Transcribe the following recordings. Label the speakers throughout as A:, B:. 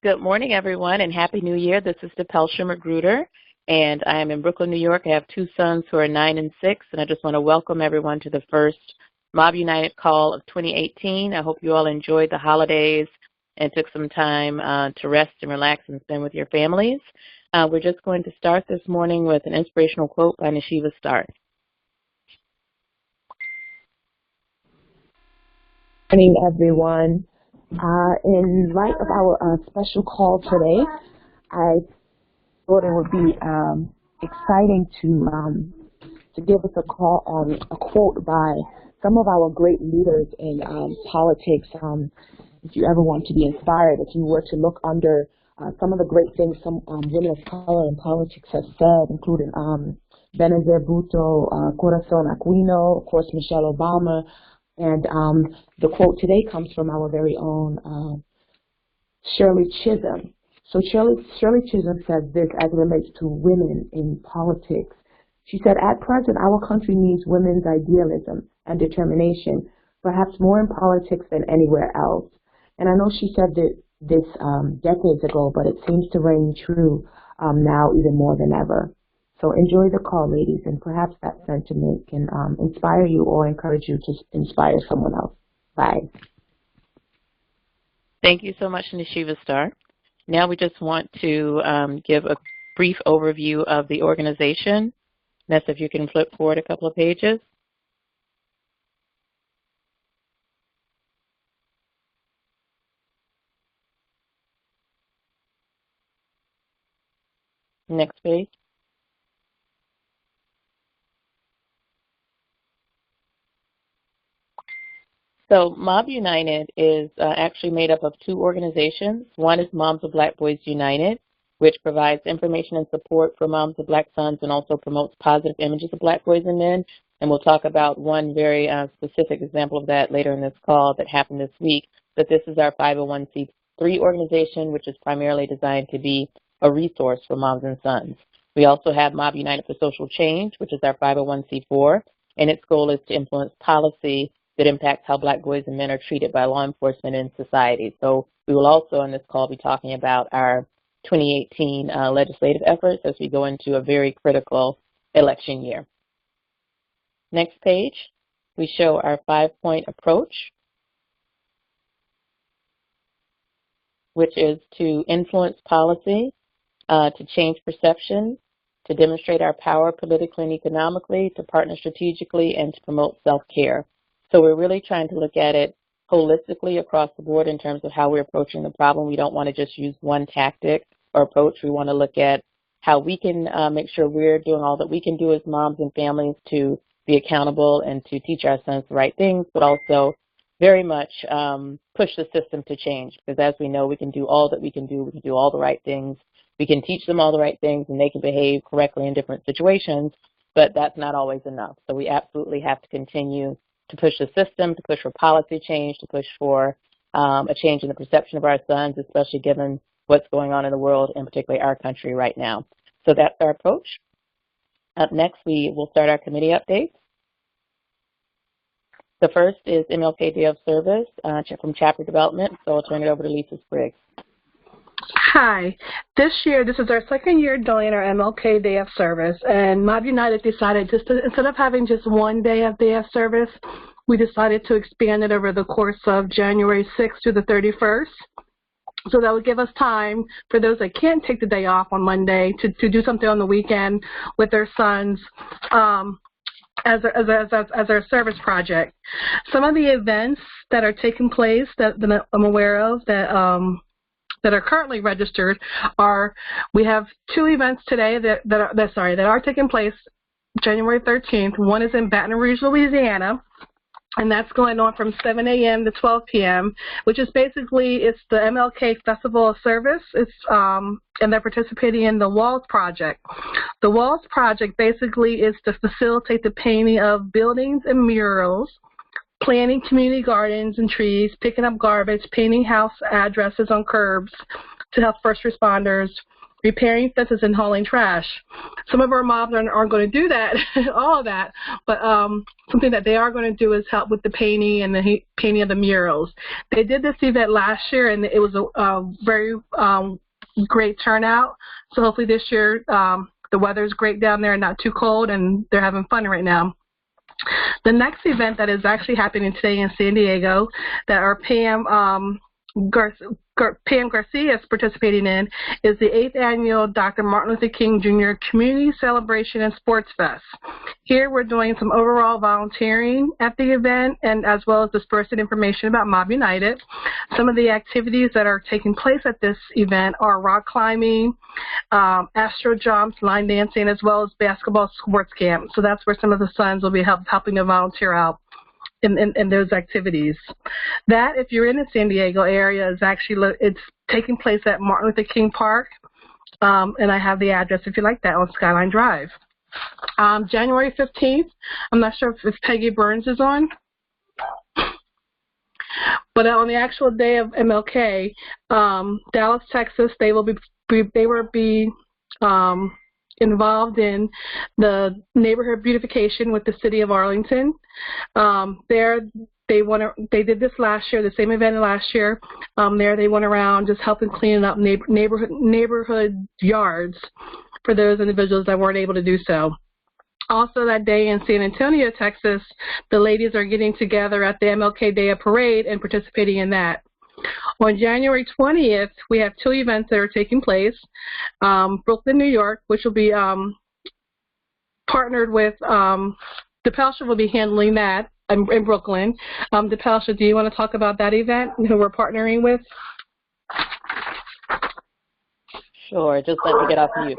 A: Good morning, everyone, and Happy New Year. This is DePelsha Magruder, and I am in Brooklyn, New York. I have two sons who are 9 and 6, and I just want to welcome everyone to the first Mob United call of 2018. I hope you all enjoyed the holidays and took some time to rest and relax and spend with your families. We're just going to start this morning with an inspirational quote by Neshiva Stark.
B: Good morning, everyone. In light of our special call today, I thought it would be exciting to give us a call on a quote by some of our great leaders in politics. If you ever want to be inspired, if you were to look under some of the great things some women of color in politics have said, including Benazir Bhutto, Corazon Aquino, of course, Michelle Obama. And the quote today comes from our very own Shirley Chisholm. So Shirley Chisholm said this as it relates to women in politics. She said, "At present, our country needs women's idealism and determination, perhaps more in politics than anywhere else." And I know she said this decades ago, but it seems to ring true now even more than ever. So enjoy the call, ladies, and perhaps that sentiment can inspire you or encourage you to inspire someone else. Bye.
A: Thank you so much, Neshiva Stark. Now we just want to give a brief overview of the organization. Nessa, if you can flip forward a couple of pages. Next page. So Mob United is actually made up of two organizations. One is Moms of Black Boys United, which provides information and support for moms of black sons and also promotes positive images of black boys and men. And we'll talk about one very specific example of that later in this call that happened this week. But this is our 501c3 organization, which is primarily designed to be a resource for moms and sons. We also have Mob United for Social Change, which is our 501c4, and its goal is to influence policy that impacts how black boys and men are treated by law enforcement and society. So we will also on this call be talking about our 2018 legislative efforts as we go into a very critical election year. Next page, we show our 5-point approach, which is to influence policy, to change perception, to demonstrate our power politically and economically, to partner strategically, and to promote self-care. So we're really trying to look at it holistically across the board in terms of how we're approaching the problem. We don't want to just use one tactic or approach. We want to look at how we can make sure we're doing all that we can do as moms and families to be accountable and to teach our sons the right things, but also very much push the system to change. Because as we know, we can do all that we can do. We can do all the right things. We can teach them all the right things, and they can behave correctly in different situations, but that's not always enough. So we absolutely have to continue to push the system, to push for policy change, to push for a change in the perception of our sons, especially given what's going on in the world, and particularly our country right now. So that's our approach. Up next, we will start our committee updates. The first is MLK Day of Service from Chapter Development, so I'll turn it over to Lisa Spriggs.
C: Hi. This year, this is our second year doing our MLK Day of Service, and Mob United decided instead of having just one day of service, we decided to expand it over the course of January 6th to the 31st. So that would give us time for those that can't take the day off on Monday to do something on the weekend with their sons as our service project. Some of the events that are taking place that I'm aware of that are currently registered we have two events today that are taking place January 13th. One is in Baton Rouge, Louisiana, and that's going on from 7 a.m. to 12 p.m., which is it's the MLK Festival of Service. And they're participating in the Walls Project. The Walls Project basically is to facilitate the painting of buildings and murals, planting community gardens and trees, picking up garbage, painting house addresses on curbs to help first responders repairing fences, and hauling trash. Some of our mobs aren't going to do that, all of that, but something that they are going to do is help with the painting and the painting of the murals. They did this event last year, and it was a very great turnout. So hopefully this year the weather is great down there and not too cold, and they're having fun right now. The next event that is actually happening today in San Diego that our Pam Garcia is participating in is the 8th annual Dr. Martin Luther King Jr. Community Celebration and Sports Fest. Here we're doing some overall volunteering at the event, and as well as dispersing information about Mob United. Some of the activities that are taking place at this event are rock climbing, astro jumps, line dancing, as well as basketball sports camp. So that's where some of the sons will be helping to volunteer out in those activities. That, if you're in the San Diego area, is actually, it's taking place at Martin Luther King Park, and I have the address if you like that, on Skyline Drive. January 15th, I'm not sure if Peggy Burns is on, but on the actual day of MLK, Dallas, Texas, they will be involved in the neighborhood beautification with the city of Arlington. They did this last year, the same event last year. There they went around just helping cleaning up neighborhood yards for those individuals that weren't able to do so. Also that day in San Antonio, Texas, the ladies are getting together at the MLK Day Parade and participating in that. On January 20th, we have 2 events that are taking place. Brooklyn, New York, which will be partnered with, DePelsha will be handling that in Brooklyn. DePelsha, do you want to talk about that event and who we're partnering with?
A: Sure, just let me get off mute.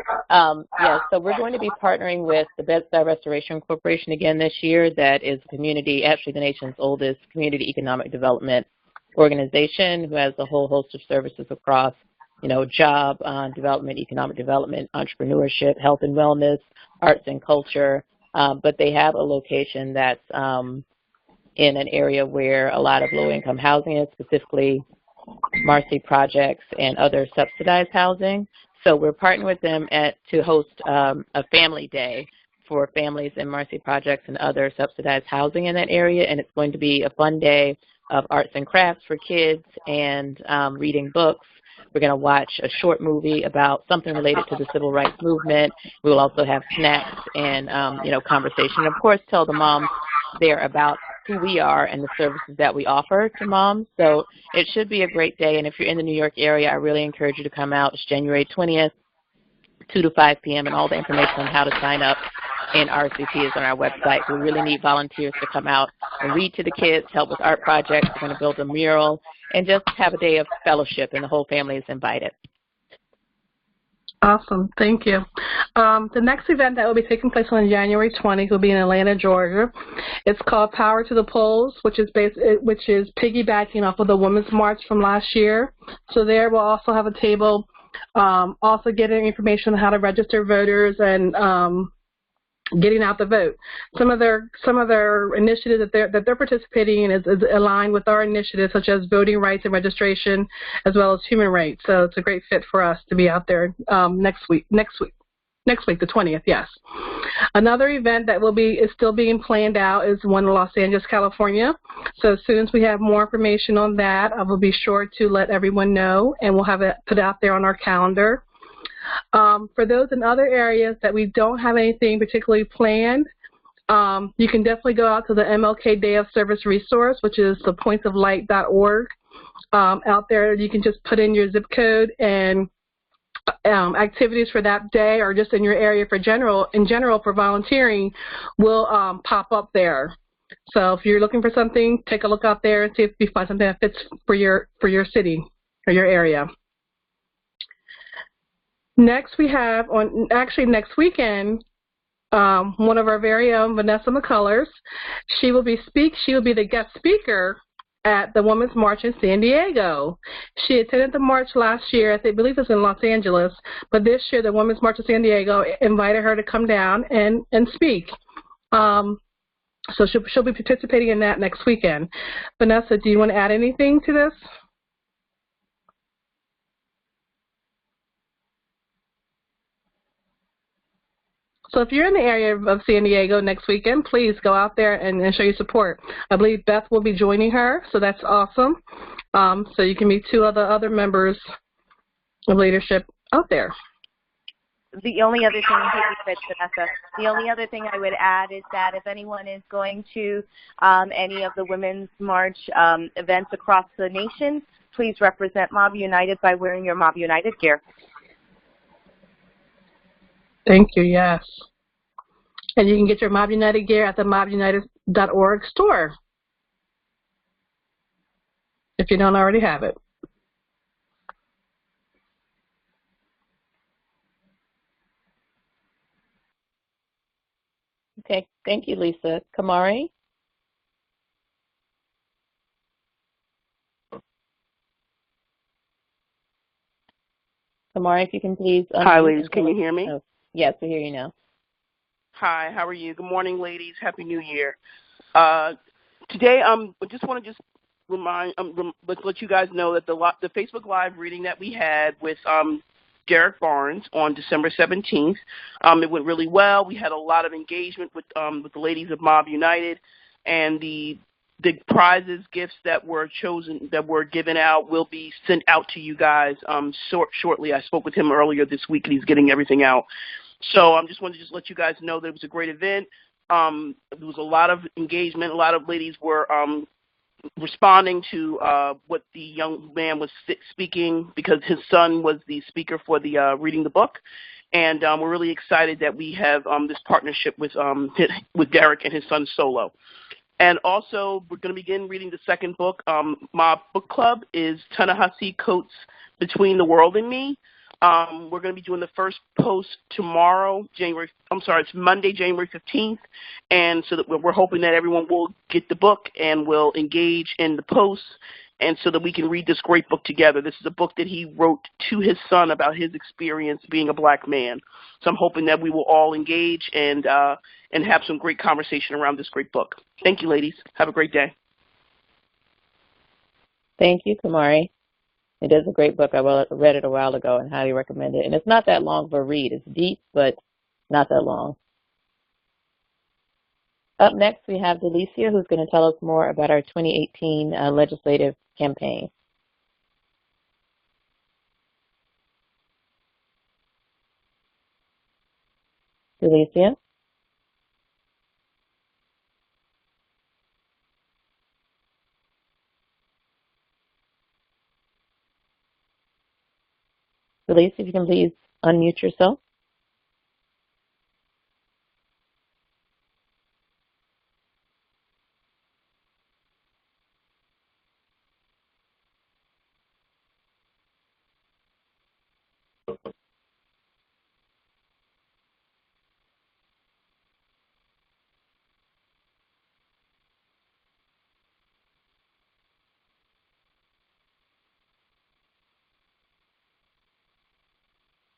A: Yes, so we're going to be partnering with the Bed-Stuy Restoration Corporation again this year. That is community, actually the nation's oldest community economic development organization, who has a whole host of services across, job development, economic development, entrepreneurship, health and wellness, arts and culture. But they have a location that's in an area where a lot of low-income housing is, specifically Marcy projects and other subsidized housing. So we're partnering with them to host a family day for families in Marcy projects and other subsidized housing in that area, and it's going to be a fun day of arts and crafts for kids and reading books. We're going to watch a short movie about something related to the civil rights movement. We will also have snacks and, conversation. Of course, tell the moms there about who we are and the services that we offer to moms. So it should be a great day. And if you're in the New York area, I really encourage you to come out. It's January 20th, 2 to 5 p.m., and all the information on how to sign up and RSVP is on our website. We really need volunteers to come out and read to the kids, help with art projects. We're going to build a mural, and just have a day of fellowship, and the whole family is invited.
C: Awesome. Thank you. The next event that will be taking place on January 20th will be in Atlanta, Georgia. It's called Power to the Polls, which is piggybacking off of the Women's March from last year. So there we'll also have a table, also getting information on how to register voters and getting out the vote. Some of their initiatives that they're participating in is aligned with our initiatives, such as voting rights and registration, as well as human rights. So it's a great fit for us to be out there next week, the 20th. Yes. Another event that is still being planned out is one in Los Angeles, California. So as soon as we have more information on that, I will be sure to let everyone know, and we'll have it put out there on our calendar. For those in other areas that we don't have anything particularly planned, you can definitely go out to the MLK Day of Service resource, which is the pointsoflight.org. Out there, you can just put in your zip code, and activities for that day, or just in your area in general for volunteering, will pop up there. So if you're looking for something, take a look out there and see if you find something that fits for your city or your area. Next, we have next weekend, one of our very own Vanessa McCullers. She will be the guest speaker at the Women's March in San Diego. She attended the march last year. I believe it was in Los Angeles, but this year the Women's March in San Diego invited her to come down and speak. So she'll be participating in that next weekend. Vanessa, do you want to add anything to this? So if you're in the area of San Diego next weekend, please go out there and show your support. I believe Beth will be joining her, so that's awesome. So you can meet two other members of leadership out there.
D: The only other thing, the only other thing I would add is that if anyone is going to any of the Women's March events across the nation, please represent Mob United by wearing your Mob United gear.
C: Thank you, yes. And you can get your Mob United gear at the mobunited.org store if you don't already have it.
A: Okay, thank you, Lisa. Kamari? Kamari, if you can please unmute.
E: Hi, ladies. Can you hear me?
A: Oh, yes, we hear you now.
E: Hi, how are you? Good morning, ladies. Happy New Year. Today, I just want to let you guys know that the Facebook Live reading that we had with Derek Barnes on December 17th, it went really well. We had a lot of engagement with the ladies of Mob United, and the prizes, gifts that were given out will be sent out to you guys shortly. I spoke with him earlier this week, and he's getting everything out. So I just wanted to let you guys know that it was a great event. There was a lot of engagement. A lot of ladies were responding to what the young man was speaking, because his son was the speaker for the reading the book. And we're really excited that we have this partnership with Derek and his son Solo. And also, we're going to begin reading the second book. My book club is Ta-Nehisi Coates' Between the World and Me. We're going to be doing the first post tomorrow, it's Monday, January 15th. And so that we're hoping that everyone will get the book and will engage in the posts, and so that we can read this great book together. This is a book that he wrote to his son about his experience being a black man. So I'm hoping that we will all engage and have some great conversation around this great book. Thank you, ladies. Have a great day.
A: Thank you, Kamari. It is a great book. I read it a while ago and highly recommend it. And it's not that long of a read. It's deep, but not that long. Up next, we have Delicia, who's going to tell us more about our 2018 legislative campaign. Delicia? Delicia, if you can please unmute yourself.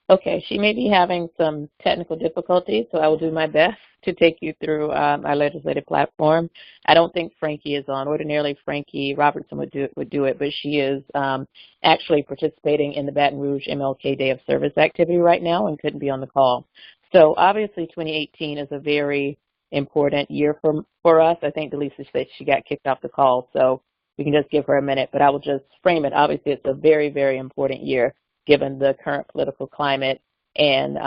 A: Okay, she may be having some technical difficulties, so I will do my best to take you through our legislative platform. I don't think Frankie is on. Ordinarily, Frankie Robertson would do it, but she is actually participating in the Baton Rouge MLK Day of Service activity right now and couldn't be on the call. So obviously, 2018 is a very important year for us. I think Delisa said she got kicked off the call, so we can just give her a minute, but I will just frame it. Obviously, it's a very, very important year, given the current political climate and,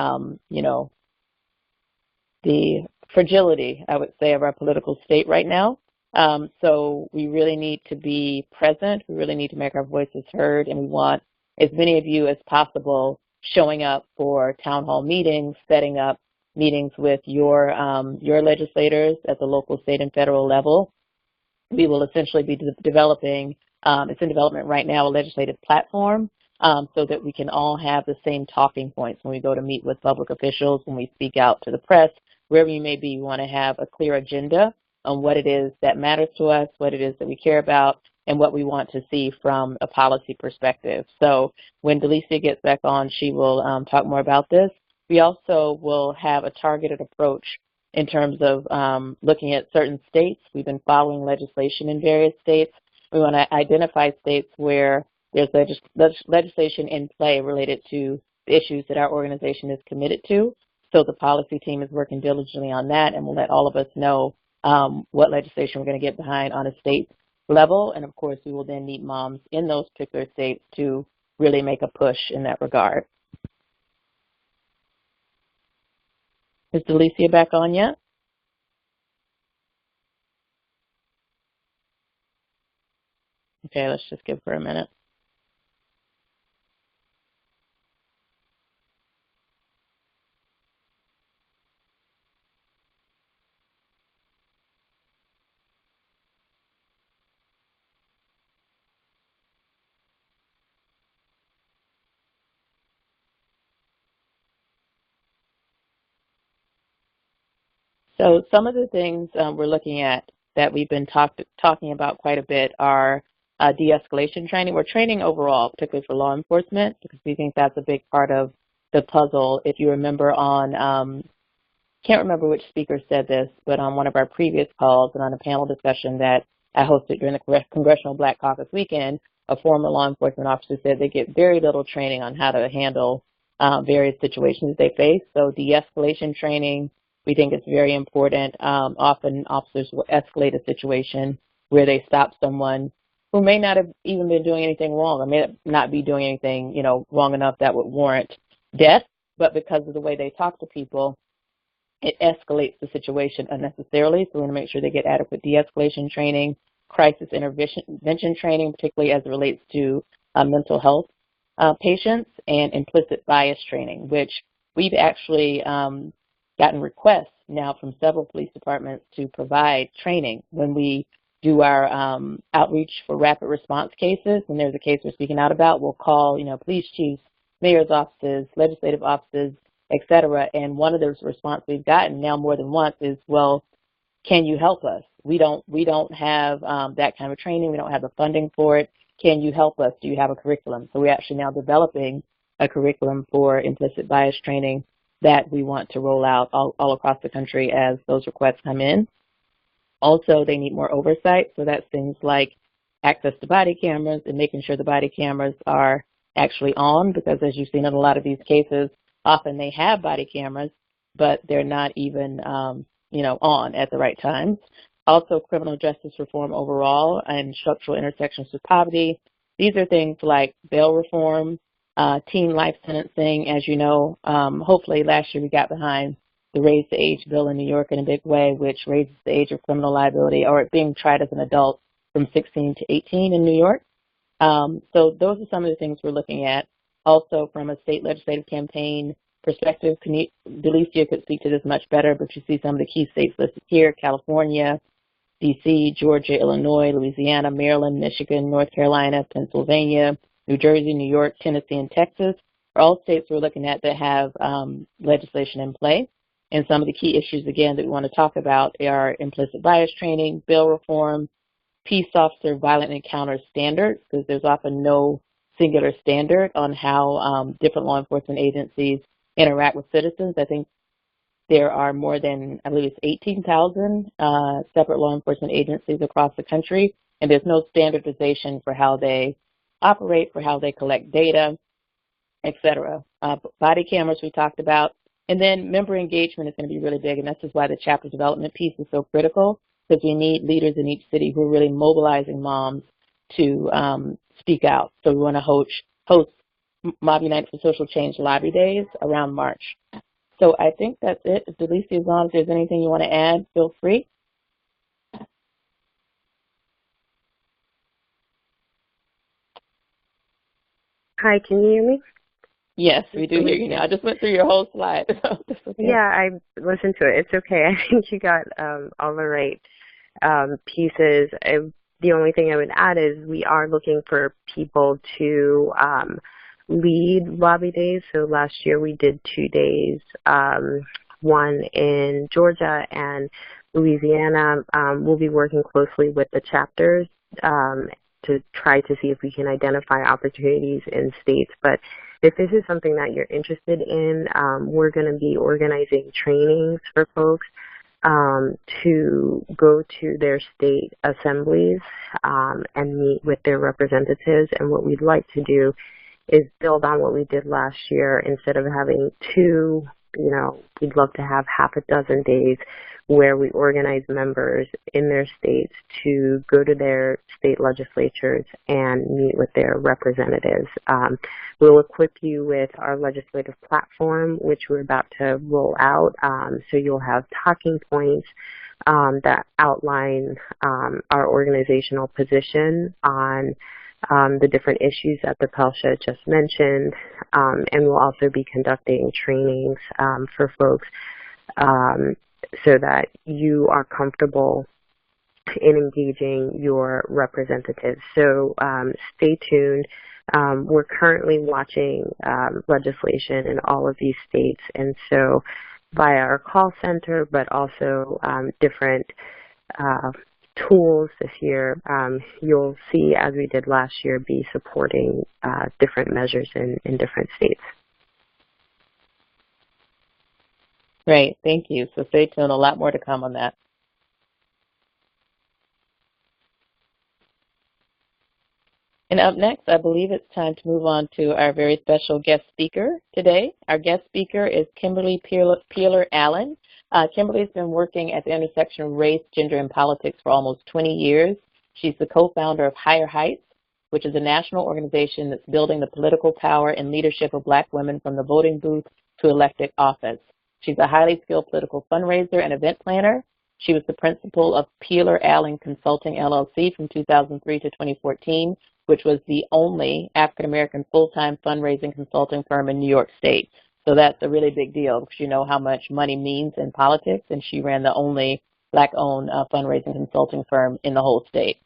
A: the fragility, I would say, of our political state right now. So we really need to be present. We really need to make our voices heard, and we want as many of you as possible showing up for town hall meetings, setting up meetings with your legislators at the local, state, and federal level. We will essentially be developing, it's in development right now, a legislative platform, so that we can all have the same talking points when we go to meet with public officials, when we speak out to the press, wherever you may be. We want to have a clear agenda on what it is that matters to us, what it is that we care about, and what we want to see from a policy perspective. So when Delicia gets back on, she will talk more about this. We also will have a targeted approach in terms of looking at certain states. We've been following legislation in various states. We want to identify states where there's legislation in play related to the issues that our organization is committed to. So the policy team is working diligently on that, and will let all of us know what legislation we're going to get behind on a state level. And, of course, we will then need moms in those particular states to really make a push in that regard. Is Delicia back on yet? Okay, let's just give her a minute. So some of the things we're looking at that we've been talking about quite a bit are de-escalation training. We're training overall, particularly for law enforcement, because we think that's a big part of the puzzle. If you remember on, can't remember which speaker said this, but on one of our previous calls and on a panel discussion that I hosted during the Congressional Black Caucus weekend, a former law enforcement officer said they get very little training on how to handle various situations they face. So de-escalation training, we think it's very important. Often officers will escalate a situation where they stop someone who may not have even been doing anything wrong or may not be doing anything, wrong enough that would warrant death, but because of the way they talk to people, it escalates the situation unnecessarily. So we want to make sure they get adequate de-escalation training, crisis intervention training, particularly as it relates to mental health patients, and implicit bias training, which we've actually gotten requests now from several police departments to provide training when we do our outreach for rapid response cases. When there's a case we're speaking out about, we'll call, police chiefs, mayor's offices, legislative offices, et cetera. And one of the response we've gotten now more than once is, well, can you help us? We don't have that kind of training. We don't have the funding for it. Can you help us? Do you have a curriculum? So we're actually now developing a curriculum for implicit bias training that we want to roll out all across the country as those requests come in. Also, they need more oversight, so that's things like access to body cameras and making sure the body cameras are actually on, because as you've seen in a lot of these cases, often they have body cameras, but they're not even, on at the right time. Also, criminal justice reform overall and structural intersections with poverty. These are things like bail reform, teen life sentencing. As you know, hopefully last year we got behind the Raise the Age bill in New York in a big way, which raises the age of criminal liability or being tried as an adult from 16 to 18 in New York. So those are some of the things we're looking at. Also, from a state legislative campaign perspective, Delicia could speak to this much better, but you see some of the key states listed here: California, D.C., Georgia, Illinois, Louisiana, Maryland, Michigan, North Carolina, Pennsylvania, New Jersey, New York, Tennessee, and Texas are all states we're looking at that have legislation in play. And some of the key issues, again, that we want to talk about are implicit bias training, bail reform, peace officer violent encounter standards, because there's often no singular standard on how different law enforcement agencies interact with citizens. I think there are more than, I believe it's 18,000 separate law enforcement agencies across the country, and there's no standardization for how they operate, for how they collect data, et cetera. Body cameras we talked about. And then member engagement is going to be really big, and that's just why the chapter development piece is so critical, because we need leaders in each city who are really mobilizing moms to speak out. So we want to host Mob United for Social Change Lobby Days around March. So I think that's it. If Delicia is on, if there's anything you want to add, feel free.
F: Hi, can you hear me?
A: Yes, we do hear you now. I just went through your whole slide. Okay.
F: Yeah, I listened to it. It's okay. I think you got all the right pieces. The only thing I would add is we are looking for people to lead lobby days. So last year we did 2 days, one in Georgia and Louisiana. We'll be working closely with the chapters to try to see if we can identify opportunities in states. But if this is something that you're interested in, we're going to be organizing trainings for folks to go to their state assemblies and meet with their representatives. And what we'd like to do is build on what we did last year. Instead of having 2 we'd love to have half a dozen days where we organize members in their states to go to their state legislatures and meet with their representatives. We'll equip you with our legislative platform, which we're about to roll out. So you'll have talking points that outline our organizational position on the different issues that the Pelsha just mentioned, and we'll also be conducting trainings for folks so that you are comfortable in engaging your representatives. So stay tuned. We're currently watching legislation in all of these states, and so via our call center, but also different tools this year, you'll see, as we did last year, be supporting different measures in different states.
A: Great, thank you. So stay tuned, a lot more to come on that. And up next, I believe it's time to move on to our very special guest speaker today. Our guest speaker is Kimberly Peeler-Allen. Kimberly's been working at the intersection of race, gender, and politics for almost 20 years. She's the co-founder of Higher Heights, which is a national organization that's building the political power and leadership of Black women from the voting booth to elected office. She's a highly skilled political fundraiser and event planner. She was the principal of Peeler-Allen Consulting, LLC from 2003 to 2014, which was the only African-American full-time fundraising consulting firm in New York State. So that's a really big deal because you know how much money means in politics, and she ran the only Black-owned fundraising consulting firm in the whole state.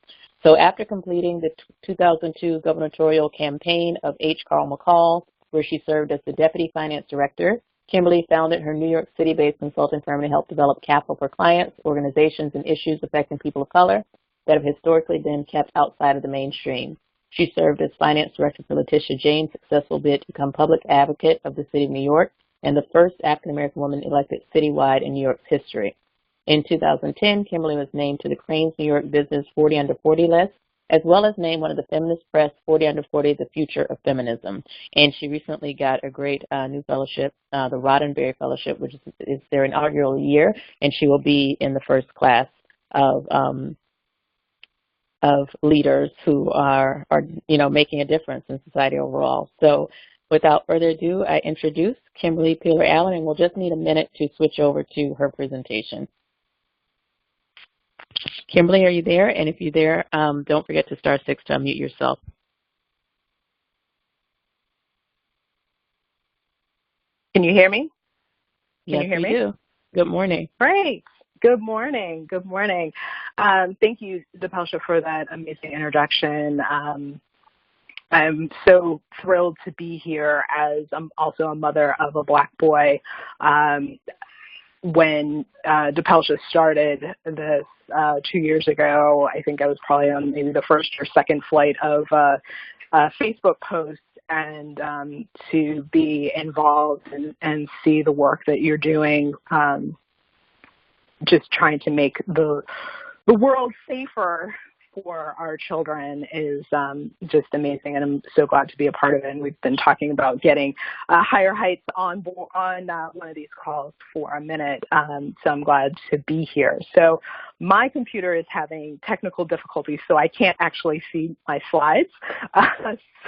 A: So after completing the 2002 gubernatorial campaign of H. Carl McCall, where she served as the deputy finance director, Kimberly founded her New York City-based consulting firm to help develop capital for clients, organizations, and issues affecting people of color that have historically been kept outside of the mainstream. She served as finance director for Letitia James' successful bid to become public advocate of the city of New York and the first African-American woman elected citywide in New York's history. In 2010, Kimberly was named to the Crain's New York Business 40 Under 40 list, as well as named one of the Feminist Press 40 Under 40, The Future of Feminism. And she recently got a great new fellowship, the Roddenberry Fellowship, which is their inaugural year, and she will be in the first class of leaders who are making a difference in society overall. So without further ado, I introduce Kimberly Peeler-Allen, and we'll just need a minute to switch over to her presentation. Kimberly, are you there? And if you're there, don't forget to *6 to unmute yourself.
G: Can you hear me?
A: Yes, we do. Good morning.
G: Great. Good morning. Good morning. Thank you, Pelsha, for that amazing introduction. I'm so thrilled to be here as I'm also a mother of a Black boy. When Pelsha started this 2 years ago, I think I was probably on maybe the first or second flight of Facebook posts, and to be involved and see the work that you're doing, just trying to make the world safer for our children is just amazing, and I'm so glad to be a part of it. And we've been talking about getting Higher Heights on one of these calls for a minute, so I'm glad to be here. So my computer is having technical difficulties, so I can't actually see my slides.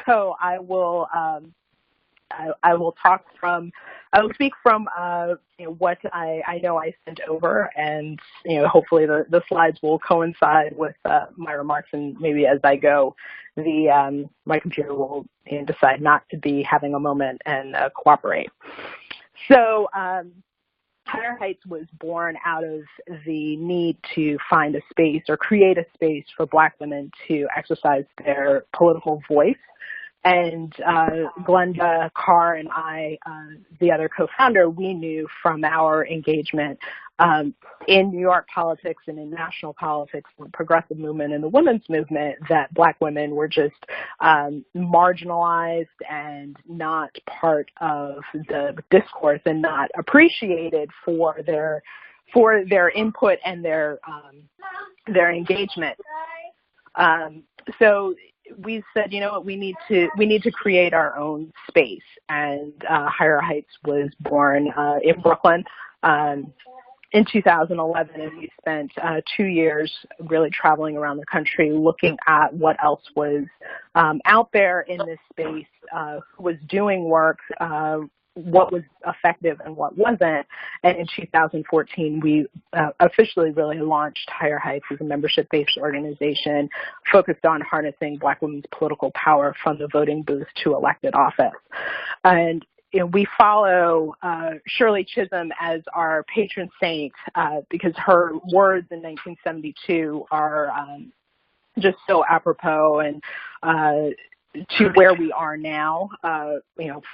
G: So I will speak from what I know I sent over, and hopefully the slides will coincide with my remarks, and maybe as I go, my computer will decide not to be having a moment and cooperate. So Higher Heights was born out of the need to find a space or create a space for Black women to exercise their political voice. And Glenda Carr and I, the other co-founder, we knew from our engagement in New York politics and in national politics, the progressive movement and the women's movement, that Black women were just marginalized and not part of the discourse and not appreciated for their input and their engagement. So we said, you know what, we need to create our own space, and Higher Heights was born in Brooklyn in 2011, and we spent 2 years really traveling around the country looking at what else was out there in this space, who was doing work, what was effective and what wasn't. And in 2014, we officially really launched Higher Heights as a membership-based organization focused on harnessing Black women's political power from the voting booth to elected office. And we follow Shirley Chisholm as our patron saint because her words in 1972 are just so apropos and to where we are now,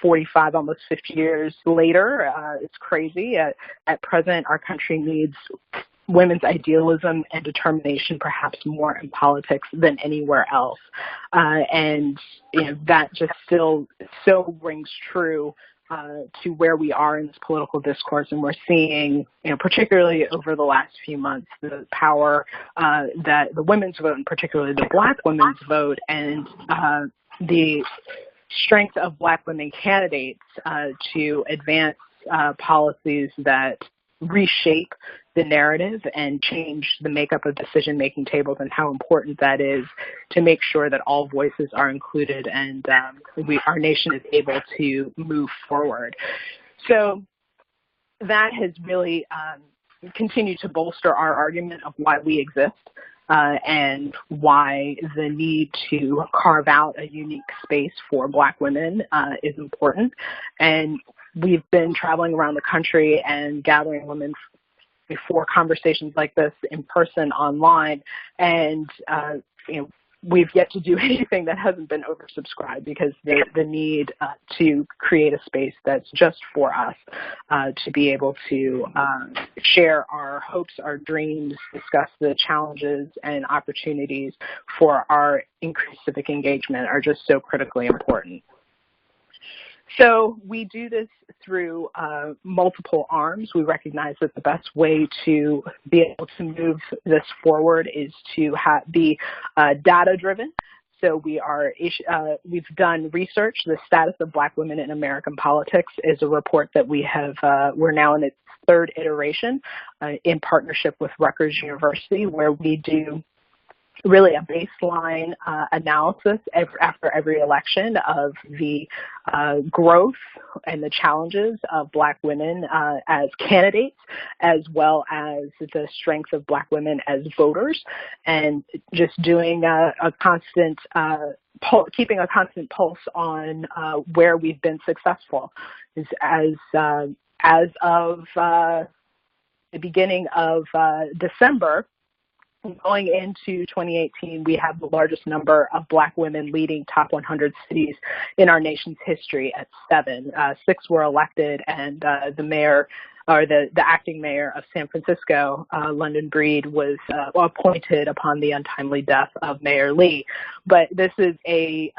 G: 45, almost 50 years later. It's crazy. At present, our country needs women's idealism and determination perhaps more in politics than anywhere else. And that just still so rings true to where we are in this political discourse. And we're seeing, particularly over the last few months, the power that the women's vote, and particularly the Black women's vote, and the strength of Black women candidates to advance policies that reshape the narrative and change the makeup of decision-making tables, and how important that is to make sure that all voices are included and our nation is able to move forward. So that has really continued to bolster our argument of why we exist. And why the need to carve out a unique space for Black women is important. And we've been traveling around the country and gathering women for conversations like this in person, online, and we've yet to do anything that hasn't been oversubscribed, because the need to create a space that's just for us to be able to share our hopes, our dreams, discuss the challenges and opportunities for our increased civic engagement are just so critically important. So we do this through multiple arms. We recognize that the best way to be able to move this forward is to be data-driven. So we've done research. The Status of Black Women in American Politics is a report that we're now in its third iteration in partnership with Rutgers University, where we do really a baseline analysis after every election of the growth and the challenges of Black women as candidates, as well as the strength of Black women as voters, and just doing a constant keeping a constant pulse on where we've been successful. As of the beginning of December, going into 2018, we have the largest number of Black women leading top 100 cities in our nation's history at 7. 6 were elected, and the mayor, or the acting mayor of San Francisco, London Breed, was appointed upon the untimely death of Mayor Lee. But this is a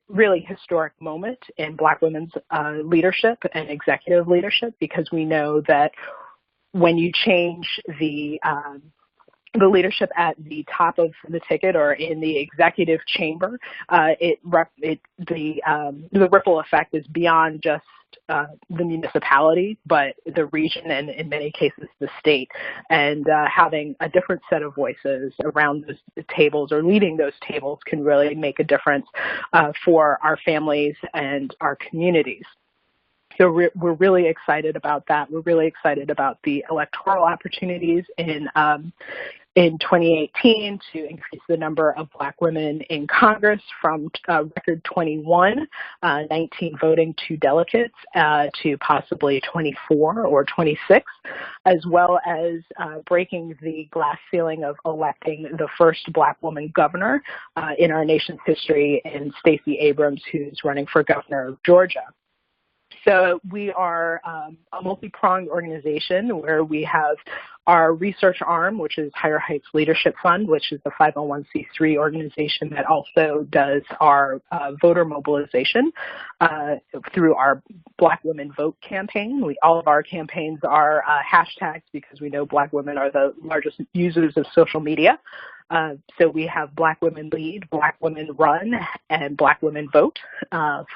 G: really historic moment in Black women's leadership and executive leadership, because we know that when you change the leadership at the top of the ticket or in the executive chamber, the ripple effect is beyond just the municipality, but the region, and in many cases the state. And having a different set of voices around those tables or leading those tables can really make a difference for our families and our communities. So we're really excited about that. We're really excited about the electoral opportunities in 2018 to increase the number of Black women in Congress from a record 21, 19 voting, 2 delegates, to possibly 24 or 26, as well as breaking the glass ceiling of electing the first Black woman governor in our nation's history, in Stacey Abrams, who's running for governor of Georgia. So we are a multi-pronged organization where we have our research arm, which is Higher Heights Leadership Fund, which is the 501c3 organization that also does our voter mobilization through our Black Women Vote campaign. All of our campaigns are hashtags because we know Black women are the largest users of social media. So we have Black Women Lead, Black Women Run, and Black Women Vote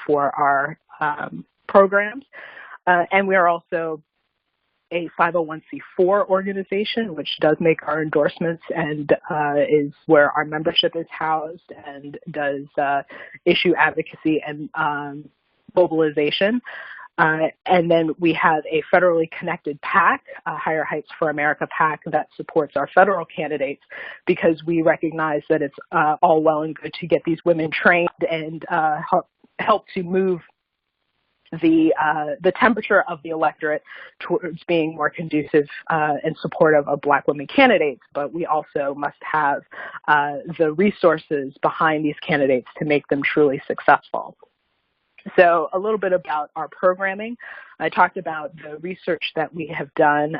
G: for our programs. And we are also a 501c4 organization, which does make our endorsements and is where our membership is housed and does issue advocacy and mobilization. And then we have a federally connected PAC, Higher Heights for America PAC, that supports our federal candidates because we recognize that it's all well and good to get these women trained and help to move the temperature of the electorate towards being more conducive and supportive of Black women candidates, but we also must have the resources behind these candidates to make them truly successful. So a little bit about our programming. I talked about the research that we have done,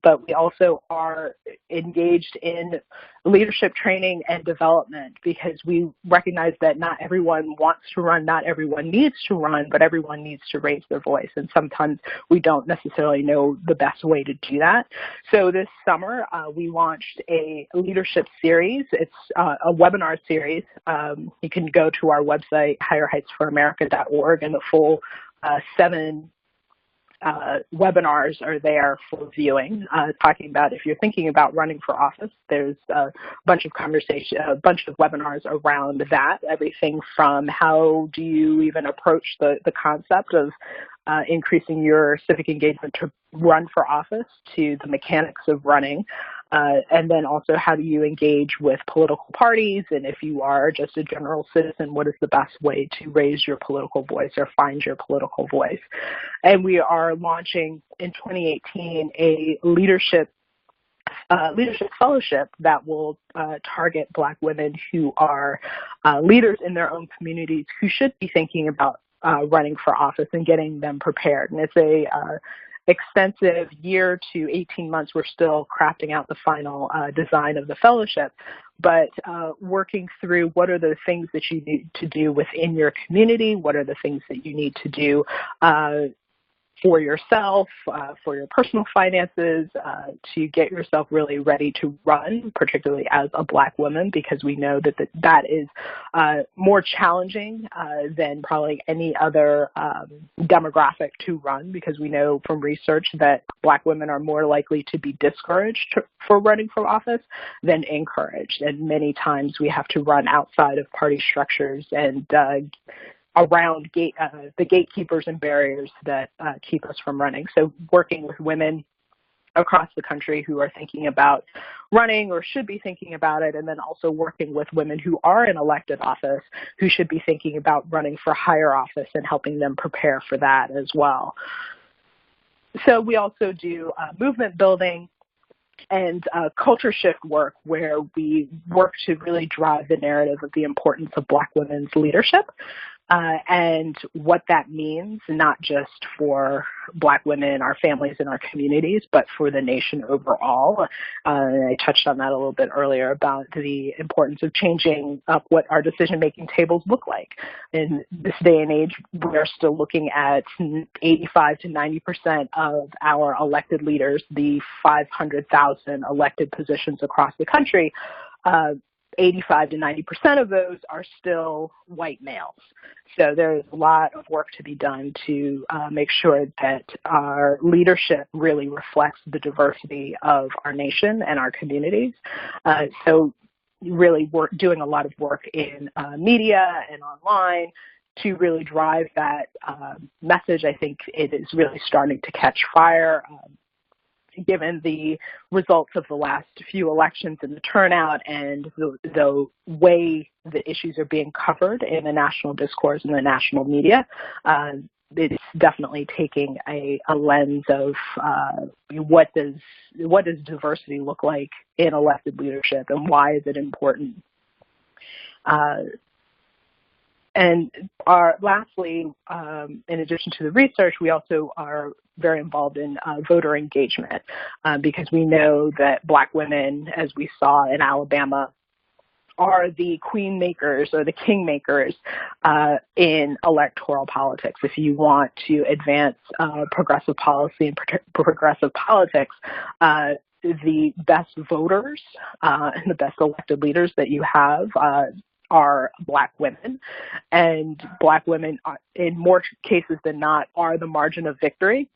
G: but we also are engaged in leadership training and development because we recognize that not everyone wants to run, not everyone needs to run, but everyone needs to raise their voice. And sometimes we don't necessarily know the best way to do that. So this summer, we launched a leadership series. It's a webinar series. You can go to our website, higherheightsforamerica.org, and the full 7 webinars are there for viewing, talking about if you're thinking about running for office. There's a bunch of webinars around that, everything from how do you even approach the concept of increasing your civic engagement to run for office to the mechanics of running. And then also how do you engage with political parties, and if you are just a general citizen, what is the best way to raise your political voice or find your political voice. And we are launching in 2018 a leadership fellowship that will target Black women who are leaders in their own communities who should be thinking about running for office and getting them prepared. And it's a extensive year to 18 months. We're still crafting out the final design of the fellowship, but working through what are the things that you need to do within your community, what are the things that you need to do for yourself, for your personal finances, to get yourself really ready to run, particularly as a Black woman, because we know that that is more challenging than probably any other demographic to run, because we know from research that Black women are more likely to be discouraged for running for office than encouraged. And many times we have to run outside of party structures and around the gatekeepers and barriers that keep us from running. So working with women across the country who are thinking about running or should be thinking about it, and then also working with women who are in elected office who should be thinking about running for higher office and helping them prepare for that as well. So we also do movement building and culture shift work, where we work to really drive the narrative of the importance of Black women's leadership and what that means, not just for Black women, our families, and our communities, but for the nation overall. I touched on that a little bit earlier about the importance of changing up what our decision-making tables look like. In this day and age, we're still looking at 85 to 90% of our elected leaders, the 500,000 elected positions across the country, 85 to 90% of those are still white males. So there's a lot of work to be done to make sure that our leadership really reflects the diversity of our nation and our communities. So really doing a lot of work in media and online to really drive that message. I think it is really starting to catch fire. Given the results of the last few elections and the turnout and the way the issues are being covered in the national discourse and the national media, it's definitely taking a lens of what does diversity look like in elected leadership, and why is it important. And lastly, in addition to the research, we also are very involved in voter engagement because we know that Black women, as we saw in Alabama, are the queen makers or the king makers in electoral politics. If you want to advance progressive policy and progressive politics, the best voters and the best elected leaders that you have are Black women. And Black women, in more cases than not, are the margin of victory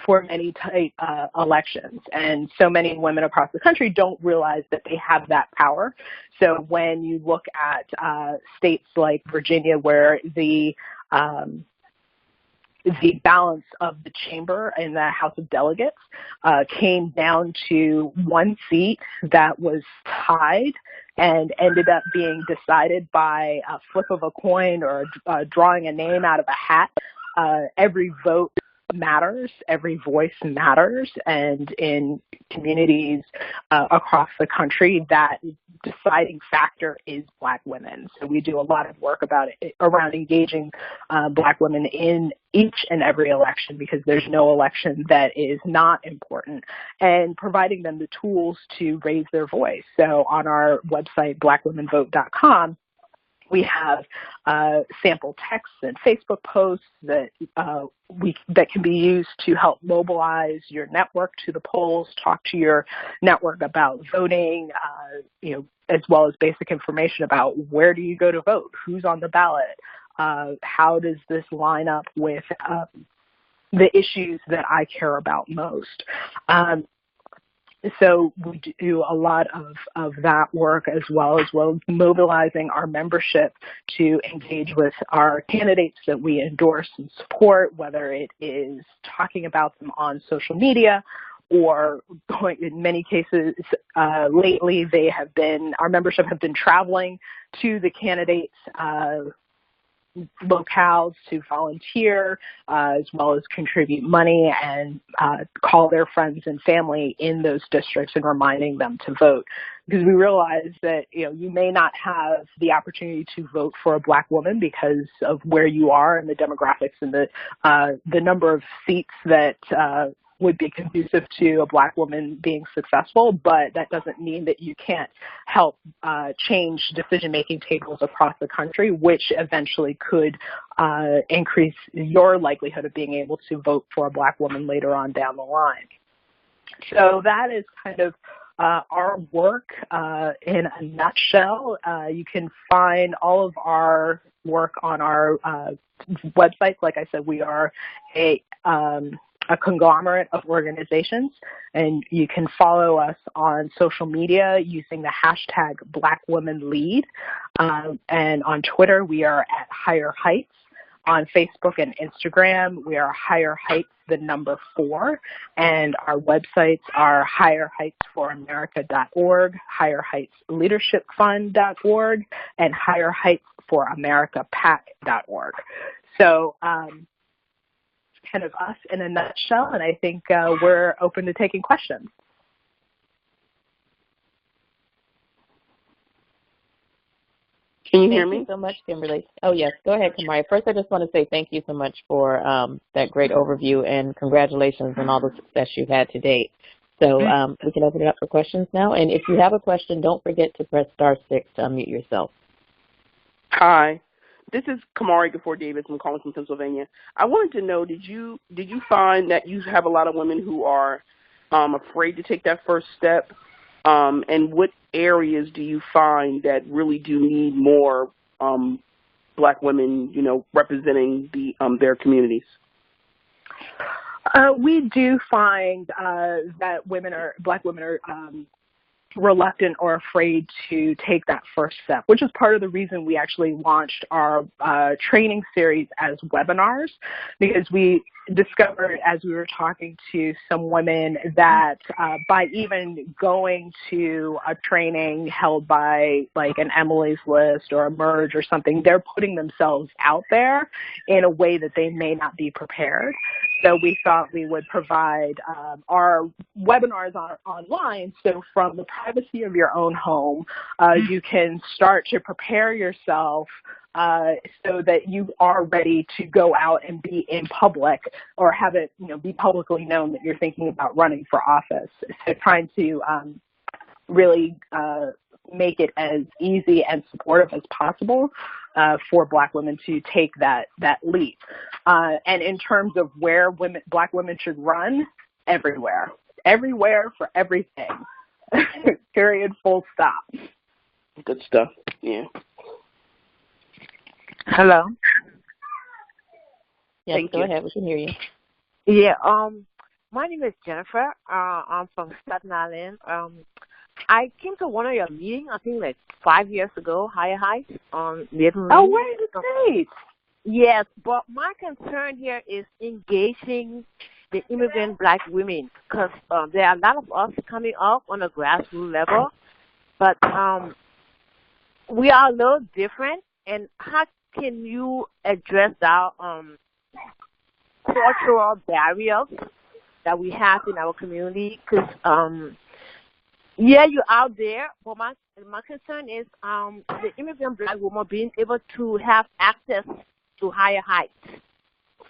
G: for many type elections. And so many women across the country don't realize that they have that power. So when you look at states like Virginia, where the balance of the chamber in the House of Delegates came down to one seat that was tied and ended up being decided by a flip of a coin or drawing a name out of a hat, every vote matters, every voice matters, and in communities across the country, that deciding factor is Black women. So we do a lot of work around engaging Black women in each and every election, because there's no election that is not important, and providing them the tools to raise their voice. So on our website, blackwomenvote.com, we have sample texts and Facebook posts that that can be used to help mobilize your network to the polls, talk to your network about voting, as well as basic information about where do you go to vote, who's on the ballot, how does this line up with the issues that I care about most. So we do a lot of that work, as well as mobilizing our membership to engage with our candidates that we endorse and support, whether it is talking about them on social media or going, in many cases lately, our membership have been traveling to the candidates' locales to volunteer, as well as contribute money and call their friends and family in those districts and reminding them to vote. Because we realize that you may not have the opportunity to vote for a Black woman because of where you are and the demographics and the number of seats that would be conducive to a Black woman being successful, but that doesn't mean that you can't help change decision-making tables across the country, which eventually could increase your likelihood of being able to vote for a Black woman later on down the line. So that is kind of our work in a nutshell. You can find all of our work on our websites. Like I said, we are a conglomerate of organizations, and you can follow us on social media using the hashtag BlackWomenLead, and on Twitter we are at Higher Heights. On Facebook and Instagram we are Higher Heights, the number 4, and our websites are higherheightsforamerica.org, higherheightsleadershipfund.org, and higherheightsforamericapac.org. So kind of us in a nutshell, and I think we're open to taking questions.
E: Can you hear me?
A: Thank you so much, Kimberly. Oh, yes. Go ahead, Kamari. First, I just want to say thank you so much for that great overview, and congratulations on all the success you've had to date. So we can open it up for questions now. And if you have a question, don't forget to press *6 to unmute yourself.
E: Hi. This is Kamari Gafford Davis. I'm calling from Pennsylvania. I wanted to know, did you find that you have a lot of women who are afraid to take that first step? And what areas do you find that really do need more Black women, representing their communities?
G: We do find that Black women are reluctant or afraid to take that first step, which is part of the reason we actually launched our training series as webinars, because we discovered as we were talking to some women that by even going to a training held by like an Emily's List or a Merge or something, they're putting themselves out there in a way that they may not be prepared. So we thought we would provide our webinars online. So from the privacy of your own home, you can start to prepare yourself so that you are ready to go out and be in public or have it, be publicly known that you're thinking about running for office. So trying to really make it as easy and supportive as possible for Black women to take that leap. And in terms of where Black women should run, everywhere for everything. Period. Full stop.
E: Good stuff. Yeah.
H: Hello.
A: Yes, go ahead. We can hear you.
H: Yeah. My name is Jennifer. I'm from Staten Island. I came to one of your meetings, I think like 5 years ago, Higher Heights on Liverpool.
G: Oh, wait, great.
H: Yes, but my concern here is engaging the immigrant Black women, because there are a lot of us coming up on a grassroots level, but we are a little different. And how can you address our cultural barriers that we have in our community? Because yeah, you're out there, but my concern is the immigrant Black woman being able to have access to higher heights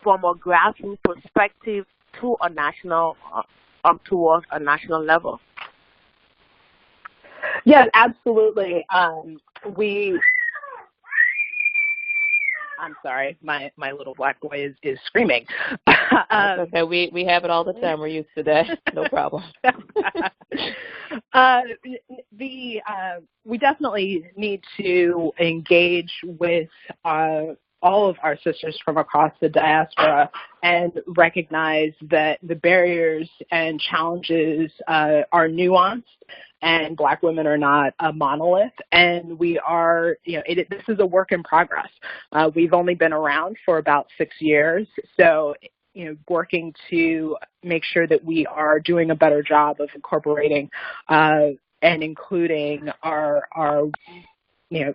H: from a grassroots perspective to a national, towards a national level.
G: Yes, absolutely. I'm sorry, my little Black boy is screaming.
A: Okay, we have it all the time. We're used to that. No problem.
G: We definitely need to engage with all of our sisters from across the diaspora and recognize that the barriers and challenges are nuanced, and Black women are not a monolith, and we are, this is a work in progress. We've only been around for about 6 years, so working to make sure that we are doing a better job of incorporating and including our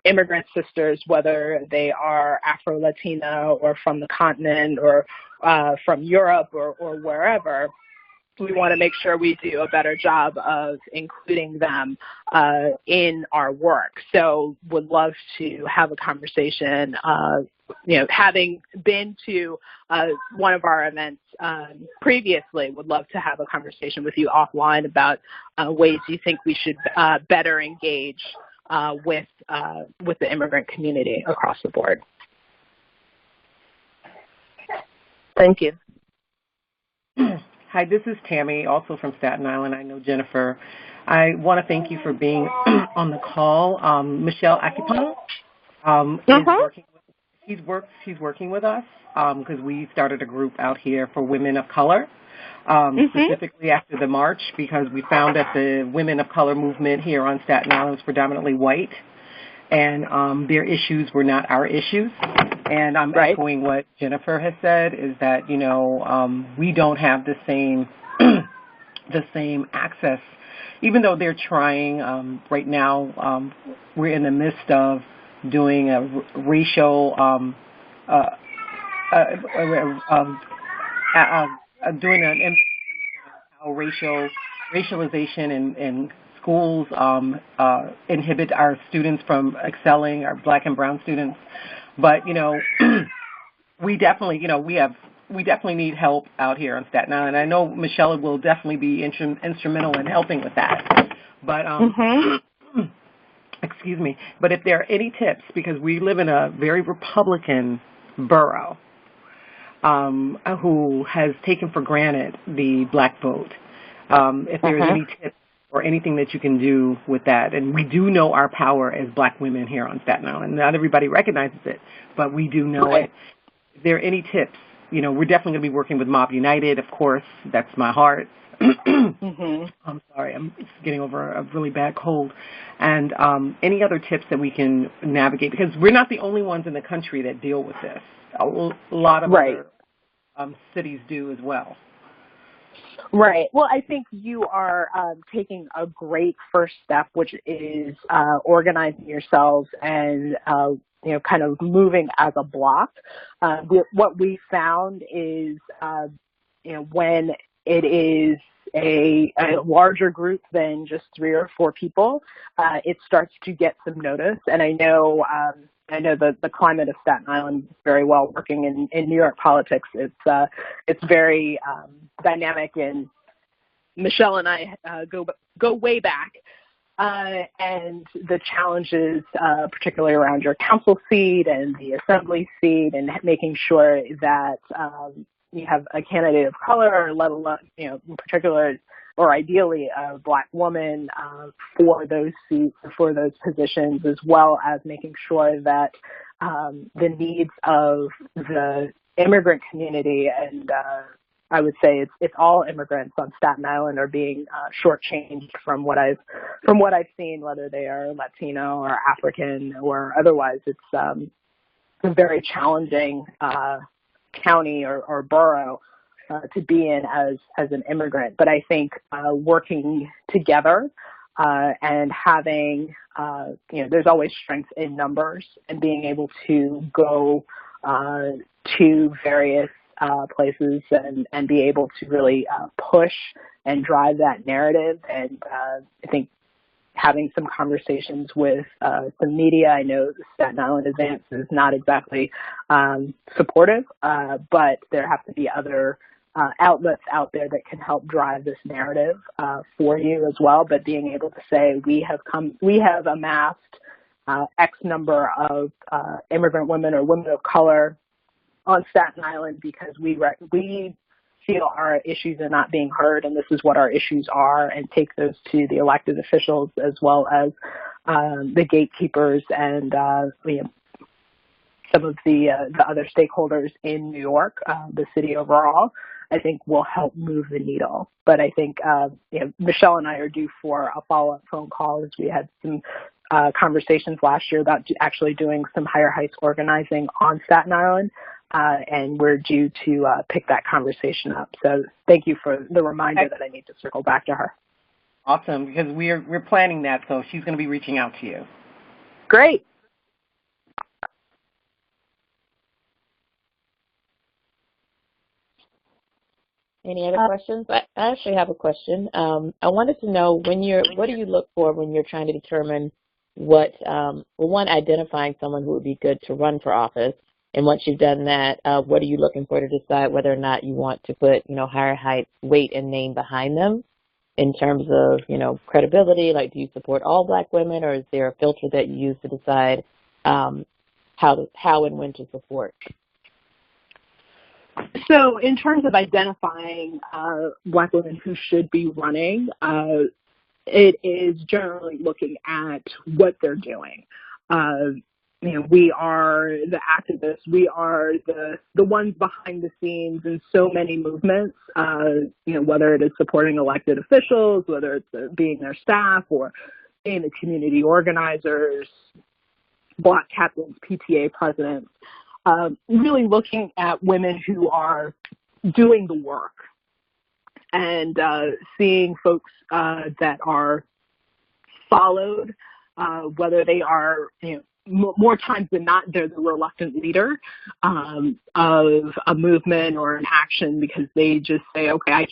G: immigrant sisters, whether they are Afro-Latina or from the continent or from Europe or wherever. We want to make sure we do a better job of including them in our work. So would love to have a conversation, having been to one of our events previously, would love to have a conversation with you offline about ways you think we should better engage with the immigrant community across the board.
H: Thank you.
I: Hi, this is Tammy, also from Staten Island. I know Jennifer. I want to thank you for being on the call. Michelle Akipong is working. She's working with us because we started a group out here for women of color, specifically after the march, because we found that the women of color movement here on Staten Island was predominantly white, and their issues were not our issues. And I'm echoing what Jennifer has said, is that, we don't have the same access, even though they're trying. Right now, we're in the midst of doing a racial, racialization in schools inhibit our students from excelling, our Black and brown students. But, we definitely, we definitely need help out here on Staten Island. I know Michelle will definitely be instrumental in helping with that. But, excuse me, but if there are any tips, because we live in a very Republican borough who has taken for granted the Black vote, if there's any tips or anything that you can do with that. And we do know our power as Black women here on Staten Island. Not everybody recognizes it, but we do know it. If there are any tips, we're definitely going to be working with Mob United, of course. That's my heart. I'm sorry, I'm getting over a really bad cold. And any other tips that we can navigate, because we're not the only ones in the country that deal with this. A lot of other cities do as well.
G: Right. Well, I think you are taking a great first step, which is organizing yourselves and kind of moving as a block. What we found is when it is a larger group than just 3 or 4 people, it starts to get some notice. And I know the climate of Staten Island very well. Working in New York politics, it's very dynamic, and Michelle and I go way back. And the challenges, particularly around your council seat and the assembly seat, and making sure that you have a candidate of color, let alone, in particular, or ideally a Black woman for those seats, for those positions, as well as making sure that the needs of the immigrant community, and I would say it's all immigrants on Staten Island, are being shortchanged from what I've seen, whether they are Latino or African or otherwise. It's a very challenging county or borough to be in as an immigrant. But I think working together and having, there's always strength in numbers, and being able to go to various places and be able to really push and drive that narrative. And I think having some conversations with the media. I know the Staten Island Advance is not exactly supportive, but there have to be other outlets out there that can help drive this narrative for you as well. But being able to say we have amassed X number of immigrant women or women of color on Staten Island because we feel our issues are not being heard, and this is what our issues are, and take those to the elected officials as well as the gatekeepers and some of the other stakeholders in New York, the city overall, I think will help move the needle. But I think Michelle and I are due for a follow-up phone call, as we had some conversations last year about actually doing some higher heights organizing on Staten Island. And we're due to pick that conversation up. So thank you for the reminder that I need to circle back to her.
I: Awesome, because we're planning that, so she's going to be reaching out to you.
G: Great.
A: Any other questions? I actually have a question. I wanted to know what do you look for when you're trying to determine what, identifying someone who would be good to run for office. And once you've done that, what are you looking for to decide whether or not you want to put, higher height, weight, and name behind them in terms of, credibility? Like, do you support all Black women, or is there a filter that you use to decide how and when to support?
G: So in terms of identifying Black women who should be running, it is generally looking at what they're doing. We are the activists. We are the ones behind the scenes in so many movements, whether it is supporting elected officials, whether it's being their staff or being the community organizers, block captains, PTA presidents, really looking at women who are doing the work and seeing folks that are followed, whether they are, more times than not, they're the reluctant leader of a movement or an action because they just say, okay,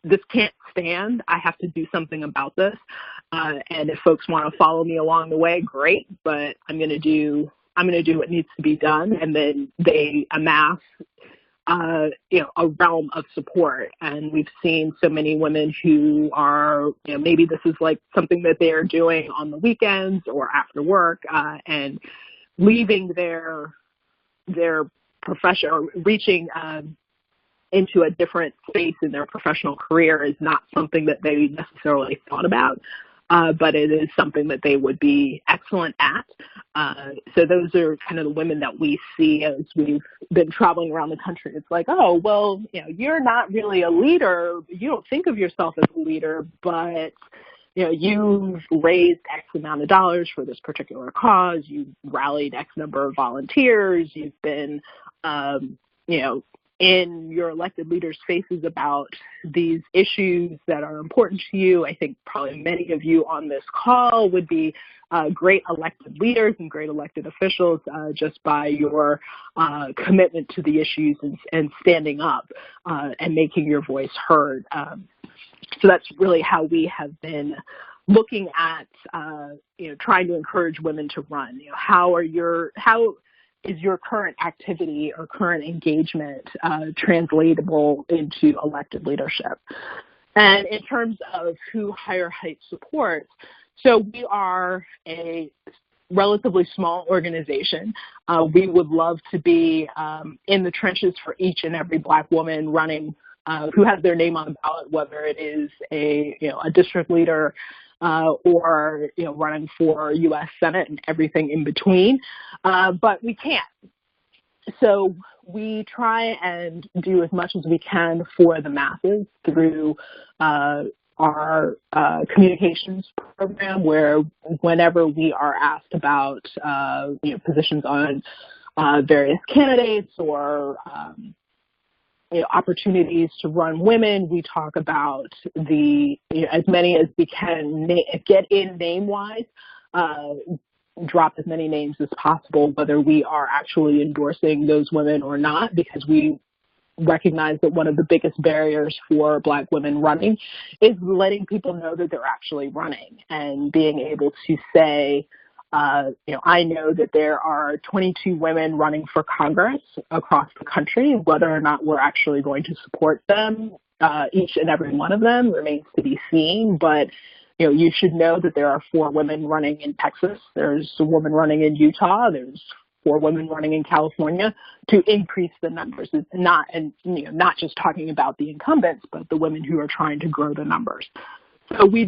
G: this can't stand. I have to do something about this. And if folks want to follow me along the way, great, but I'm going to do what needs to be done. And then they amass a realm of support. And we've seen so many women who are, maybe this is like something that they are doing on the weekends or after work, and leaving their profession or reaching into a different space in their professional career is not something that they necessarily thought about. But it is something that they would be excellent at. So those are kind of the women that we see as we've been traveling around the country. It's like, oh, well, you're not really a leader. You don't think of yourself as a leader, but, you've raised X amount of dollars for this particular cause. You've rallied X number of volunteers. You've been, in your elected leaders' faces about these issues that are important to you. I think probably many of you on this call would be great elected leaders and great elected officials just by your commitment to the issues and standing up and making your voice heard. So that's really how we have been looking at, trying to encourage women to run. How is your current activity or current engagement translatable into elected leadership? And in terms of who Higher Heights supports, so we are a relatively small organization. We would love to be in the trenches for each and every Black woman running who has their name on the ballot, whether it is a district leader or running for U.S. Senate and everything in between, but we can't. So we try and do as much as we can for the masses through our communications program, where whenever we are asked about positions on various candidates or opportunities to run women, we talk about as many as we can get in name-wise, drop as many names as possible, whether we are actually endorsing those women or not, because we recognize that one of the biggest barriers for Black women running is letting people know that they're actually running and being able to say, I know that there are 22 women running for Congress across the country. Whether or not we're actually going to support them, each and every one of them, remains to be seen. But you should know that there are 4 women running in Texas. There's a woman running in Utah. There's 4 women running in California, to increase the numbers. It's not just talking about the incumbents, but the women who are trying to grow the numbers. So we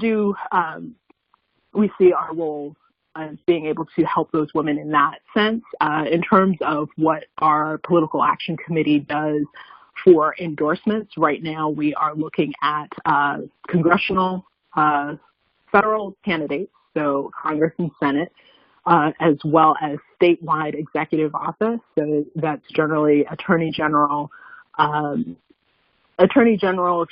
G: see our role as being able to help those women in that sense. In terms of what our political action committee does for endorsements, right now we are looking at congressional federal candidates, so Congress and Senate, as well as statewide executive office. So that's generally attorney general,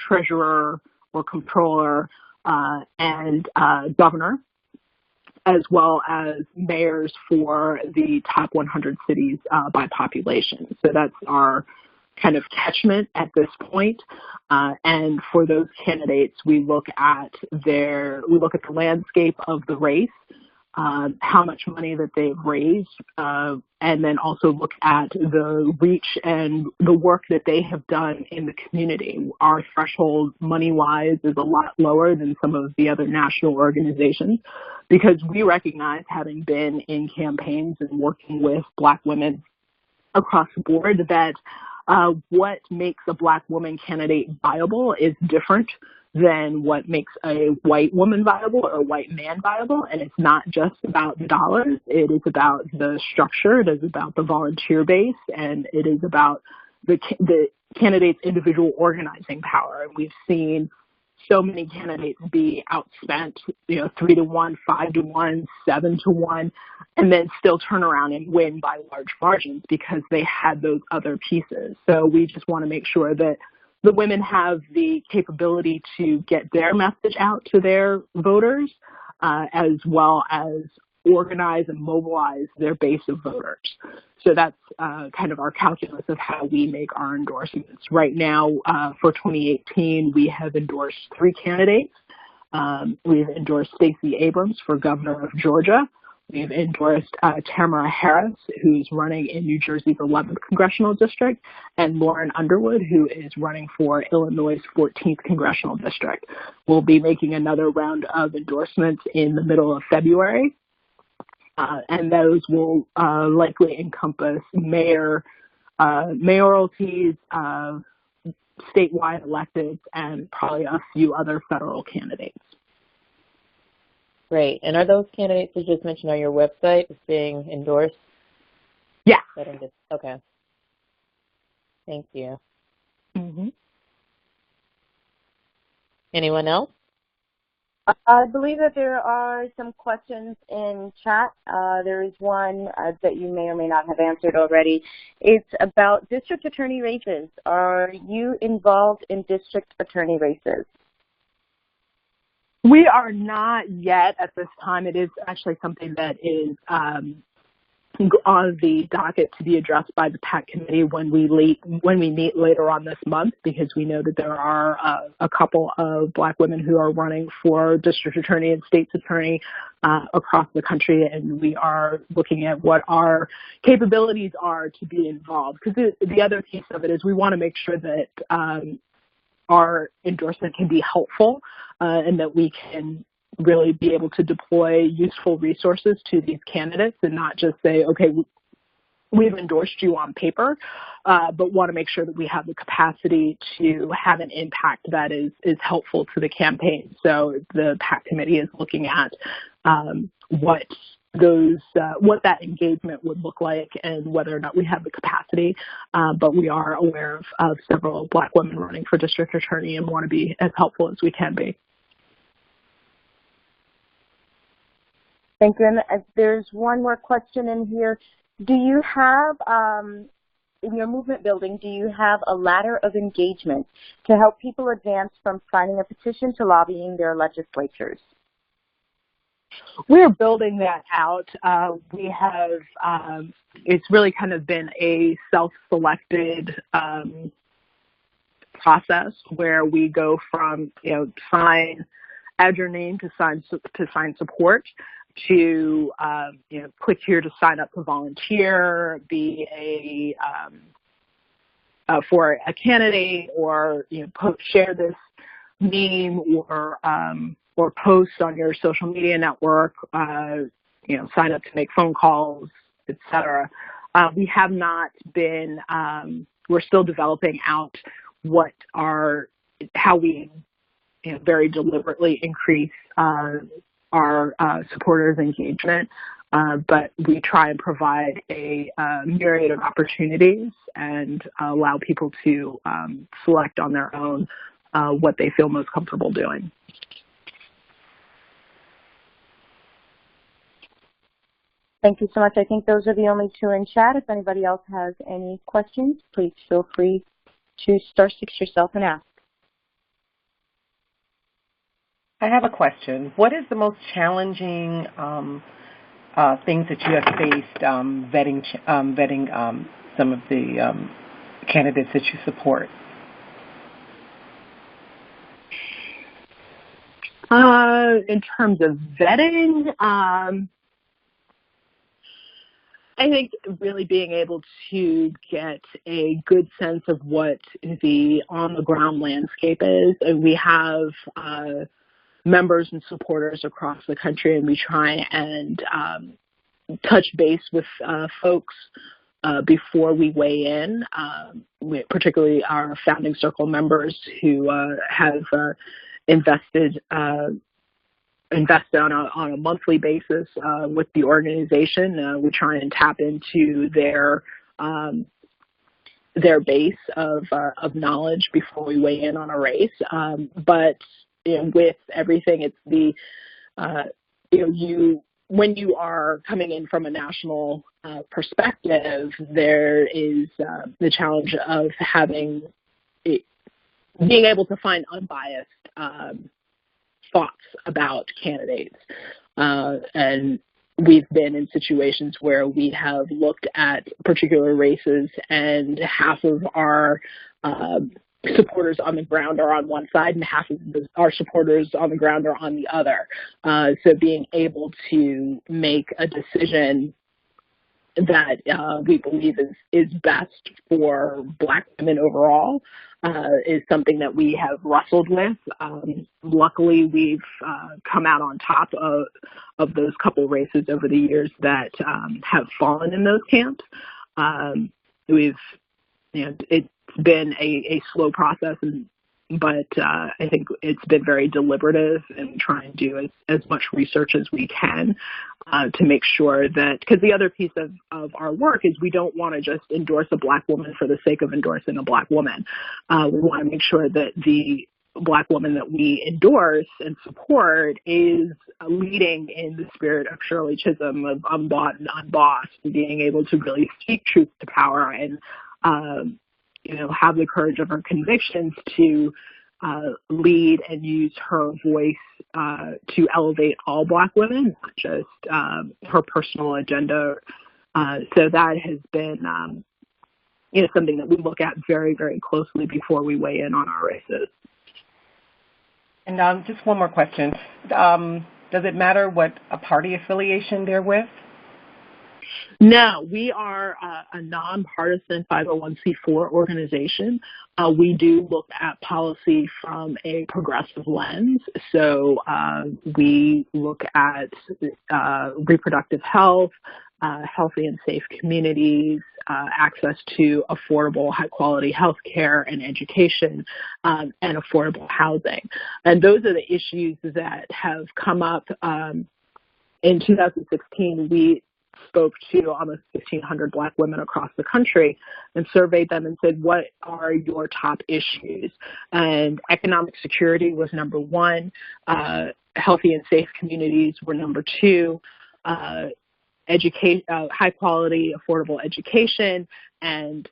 G: treasurer, or comptroller, and governor, as well as mayors for the top 100 cities by population. So that's our kind of catchment at this point. And for those candidates, we look at the landscape of the race, how much money that they've raised, and then also look at the reach and the work that they have done in the community. Our threshold money-wise is a lot lower than some of the other national organizations, because we recognize, having been in campaigns and working with Black women across the board, that what makes a Black woman candidate viable is different than what makes a white woman viable or a white man viable. And it's not just about the dollars. It is about the structure. It is about the volunteer base. And it is about the candidate's individual organizing power. And we've seen so many candidates be outspent, 3-to-1, 5-to-1, 7-to-1, and then still turn around and win by large margins because they had those other pieces. So we just want to make sure that the women have the capability to get their message out to their voters, as well as organize and mobilize their base of voters. So that's kind of our calculus of how we make our endorsements. Right now, for 2018, we have endorsed 3 candidates. We've endorsed Stacey Abrams for governor of Georgia. We've endorsed Tamara Harris, who's running in New Jersey's 11th congressional district, and Lauren Underwood, who is running for Illinois' 14th congressional district. We'll be making another round of endorsements in the middle of February. And those will likely encompass mayoralties, statewide electeds, and probably a few other federal candidates.
A: Great. And are those candidates you just mentioned on your website as being endorsed?
G: Yeah.
A: Okay. Thank you.
G: Mm-hmm.
A: Anyone else?
D: I believe that there are some questions in chat. There is one that you may or may not have answered already. It's about district attorney races. Are you involved in district attorney races?
G: We are not yet at this time. It is actually something that is on the docket to be addressed by the PAC committee when we meet later on this month, because we know that there are a couple of Black women who are running for district attorney and state's attorney across the country, and we are looking at what our capabilities are to be involved. Because the other piece of it is we want to make sure that our endorsement can be helpful and that we can really be able to deploy useful resources to these candidates and not just say, okay, we've endorsed you on paper, but want to make sure that we have the capacity to have an impact that is helpful to the campaign. So the PAC committee is looking at what that engagement would look like and whether or not we have the capacity. But we are aware of several Black women running for district attorney and want to be as helpful as we can be.
D: Thank you. And there's one more question in here. Do you have, in your movement building, do you have a ladder of engagement to help people advance from signing a petition to lobbying their legislatures?
G: We're building that out. We have, it's really kind of been a self-selected process where we go from, add your name to sign support, to click here to sign up to volunteer, be for a candidate, or share this meme or post on your social media network, sign up to make phone calls, etc. We have not been. We're still developing out how we very deliberately increase our supporters' engagement, but we try and provide a myriad of opportunities and allow people to select on their own what they feel most comfortable doing.
D: Thank you so much. I think those are the only two in chat. If anybody else has any questions, please feel free to *6 yourself and ask.
I: I have a question. What is the most challenging things that you have faced vetting some of the candidates that you support?
G: In terms of vetting, I think really being able to get a good sense of what the on-the-ground landscape is. And we have members and supporters across the country, and we try and touch base with folks before we weigh in, particularly our founding circle members who have invested on a monthly basis with the organization. We try and tap into their base of knowledge before we weigh in on a race. But with everything, it's the when you are coming in from a national perspective, there is the challenge of being able to find unbiased thoughts about candidates. And we've been in situations where we have looked at particular races and half of our supporters on the ground are on one side and half of our supporters on the ground are on the other. So being able to make a decision that we believe is best for Black women overall is something that we have wrestled with. Luckily, we've come out on top of those couple races over the years that have fallen in those camps. It's been a slow process, but I think it's been very deliberative and trying to do as much research as we can to make sure that, because the other piece of our work is we don't want to just endorse a Black woman for the sake of endorsing a Black woman. We want to make sure that the Black woman that we endorse and support is leading in the spirit of Shirley Chisholm of unbought and unbossed, and being able to really speak truth to power and, have the courage of her convictions to lead and use her voice to elevate all Black women, not just her personal agenda. So that has been, something that we look at very, very closely before we weigh in on our races.
I: And just one more question. Does it matter what a party affiliation they're with?
G: No, we are a nonpartisan 501c4 organization. We do look at policy from a progressive lens. So we look at reproductive health, healthy and safe communities, access to affordable, high-quality health care and education, and affordable housing. And those are the issues that have come up. In 2016, we spoke to almost 1,500 Black women across the country and surveyed them and said, what are your top issues? And economic security was number one. Healthy and safe communities were number two. High quality, affordable education and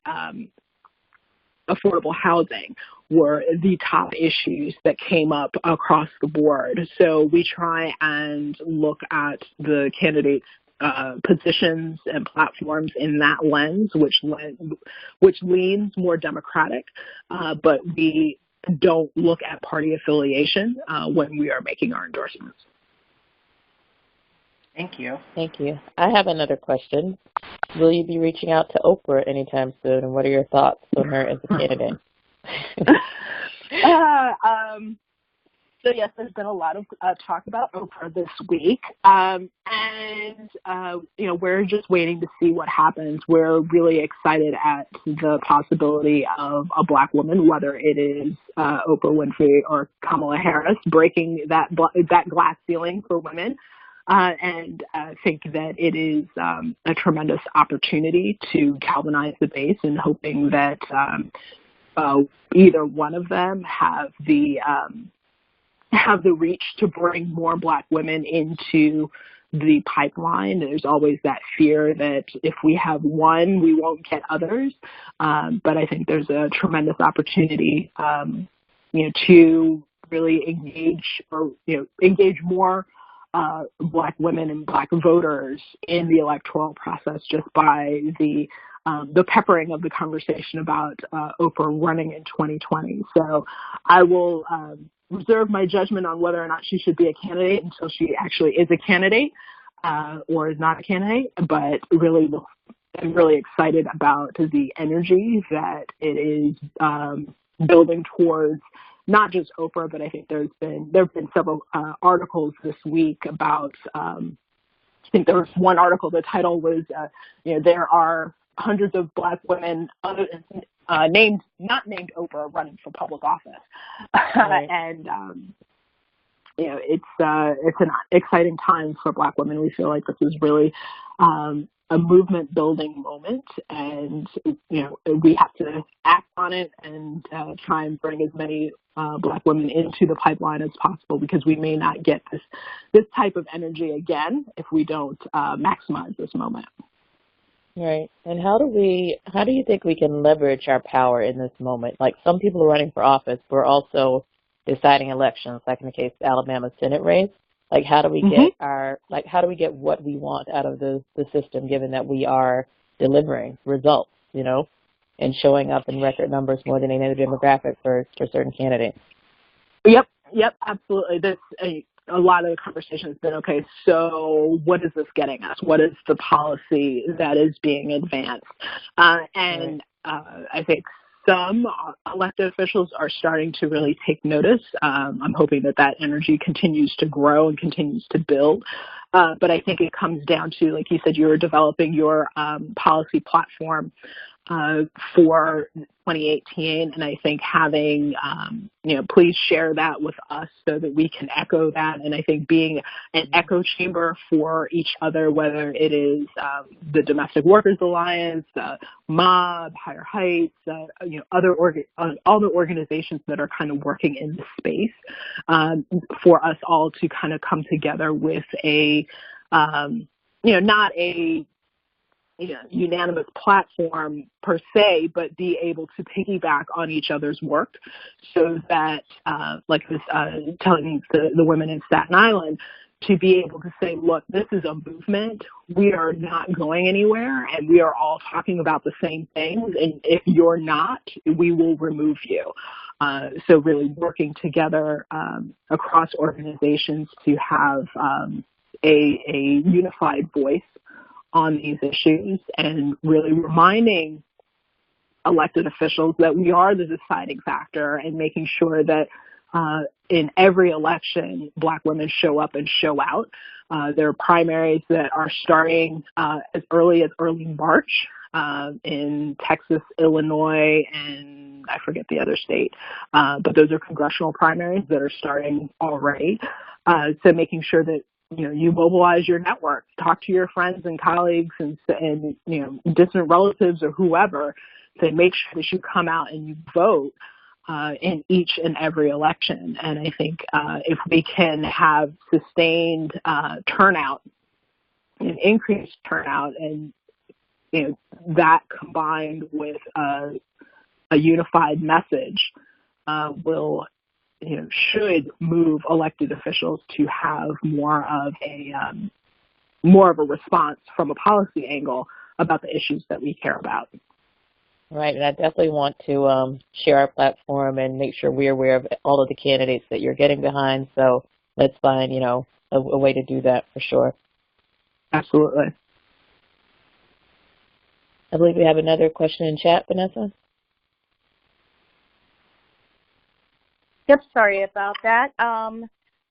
G: affordable housing were the top issues that came up across the board. So we try and look at the candidates' positions and platforms in that lens, which leans more Democratic, but we don't look at party affiliation when we are making our endorsements.
I: Thank you.
A: Thank you. I have another question. Will you be reaching out to Oprah anytime soon, and what are your thoughts on her as a candidate?
G: So yes, there's been a lot of talk about Oprah this week, we're just waiting to see what happens. We're really excited at the possibility of a Black woman, whether it is Oprah Winfrey or Kamala Harris, breaking that glass ceiling for women. And I think that it is a tremendous opportunity to galvanize the base, and hoping that either one of them have the reach to bring more Black women into the pipeline. There's always that fear that if we have one, we won't get others. But I think there's a tremendous opportunity, to really engage more Black women and Black voters in the electoral process just by the peppering of the conversation about Oprah running in 2020. So I will reserve my judgment on whether or not she should be a candidate until she actually is a candidate or is not a candidate. But really, I'm really excited about the energy that it is building towards not just Oprah, but I think there have been several articles this week about. I think there was one article. The title was, there are hundreds of Black women not named Oprah running for public office, right. And it's an exciting time for Black women. We feel like this is really a movement building moment, and we have to act on it and try and bring as many Black women into the pipeline as possible, because we may not get this type of energy again if we don't maximize this moment.
A: Right. And how do you think we can leverage our power in this moment? Like, some people are running for office, we're also deciding elections, like in the case of Alabama Senate race. Like, how do we get what we want out of the system, given that we are delivering results, and showing up in record numbers more than any other demographic for certain candidates?
G: Yep, absolutely. A lot of the conversation has been, okay, so what is this getting us? What is the policy that is being advanced? I think some elected officials are starting to really take notice. I'm hoping that energy continues to grow and continues to build. But I think it comes down to, like you said, you're developing your policy platform. for 2018, and I think having, please share that with us so that we can echo that, and I think being an echo chamber for each other, whether it is the Domestic Workers Alliance, MOB, Higher Heights, all the organizations that are kind of working in the space, for us all to kind of come together with a, not a unanimous platform per se, but be able to piggyback on each other's work so that, like this, telling the women in Staten Island to be able to say, look, this is a movement. We are not going anywhere, and we are all talking about the same things, and if you're not, we will remove you. So really working together across organizations to have a unified voice on these issues, and really reminding elected officials that we are the deciding factor, and making sure that in every election, Black women show up and show out. There are primaries that are starting as early March in Texas, Illinois, and I forget the other state, but those are congressional primaries that are starting already. So making sure that you mobilize your network, talk to your friends and colleagues and distant relatives or whoever, to make sure that you come out and you vote in each and every election. And I think if we can have sustained turnout and increased turnout, and that combined with a unified message should move elected officials to have more of a response from a policy angle about the issues that we care about.
A: Right, and I definitely want to share our platform and make sure we're aware of all of the candidates that you're getting behind. So let's find, a way to do that for sure.
G: Absolutely.
A: I believe we have another question in chat, Vanessa.
D: Yep, sorry about that.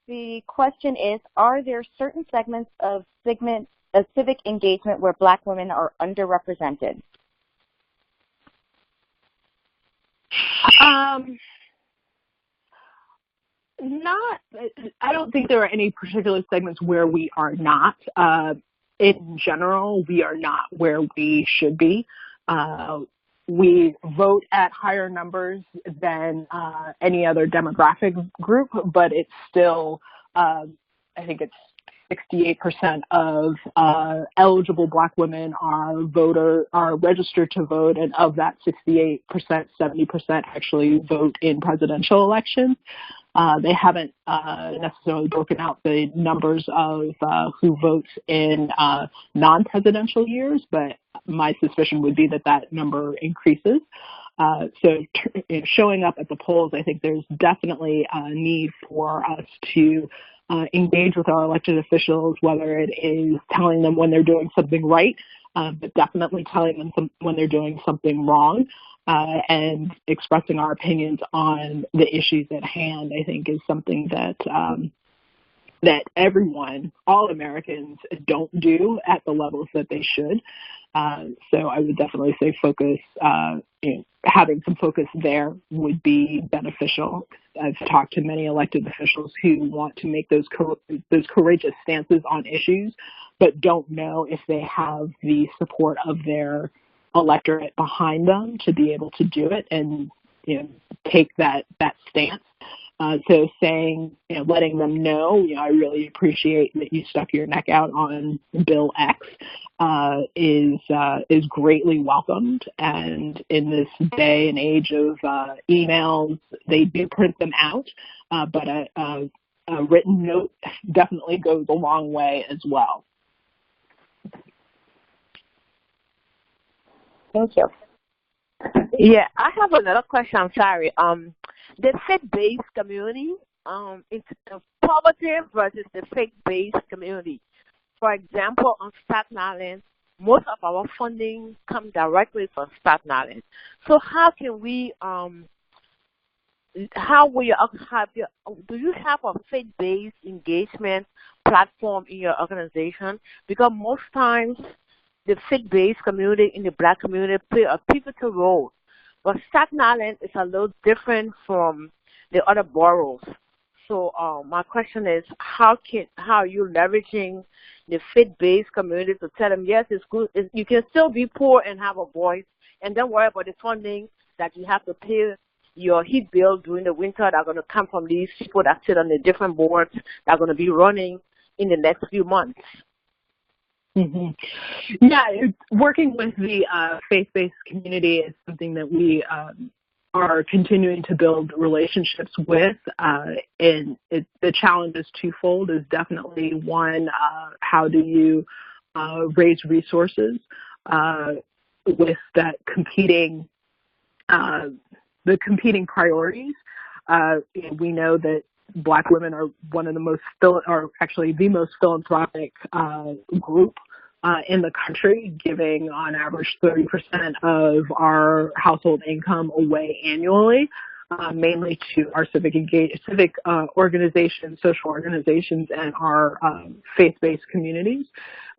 D: The question is, are there certain segments of civic engagement where Black women are underrepresented?
G: I don't think there are any particular segments where we are not. In general, we are not where we should be. We vote at higher numbers than any other demographic group, but it's still, I think it's 68% of eligible Black women are registered to vote, and of that 68%, 70% actually vote in presidential elections. They haven't necessarily broken out the numbers of who votes in non-presidential years, but my suspicion would be that number increases. So showing up at the polls, I think there's definitely a need for us to engage with our elected officials, whether it is telling them when they're doing something right, but definitely telling them when they're doing something wrong. And expressing our opinions on the issues at hand, I think, is something that everyone, all Americans, don't do at the levels that they should. So I would definitely say focus, having some focus there would be beneficial. I've talked to many elected officials who want to make those courageous stances on issues, but don't know if they have the support of their electorate behind them to be able to do it and take that stance. So saying, letting them know, I really appreciate that you stuck your neck out on Bill X is greatly welcomed. And in this day and age of emails, they do print them out, but a written note definitely goes a long way as well.
H: Thank you. Yeah, I have another question. I'm sorry. The faith-based community, it's the poverty versus the faith-based community. For example, on Staten Island, most of our funding comes directly from Staten Island. So how can we, do you have a faith-based engagement platform in your organization? Because most times the faith-based community in the Black community play a pivotal role. But Staten Island is a little different from the other boroughs. So my question is, how are you leveraging the faith-based community to tell them, yes, it's good, you can still be poor and have a voice, and don't worry about the funding that you have to pay your heat bill during the winter that are going to come from these people that sit on the different boards that are going to be running in the next few months.
G: Mm-hmm. Yeah, working with the faith-based community is something that we are continuing to build relationships with, and the challenge is twofold. Is definitely one, how do you raise resources with that competing the competing priorities. We know that Black women are one of the most, actually the most philanthropic group in the country, giving on average 30% of our household income away annually, mainly to our civic organizations, social organizations, and our faith-based communities.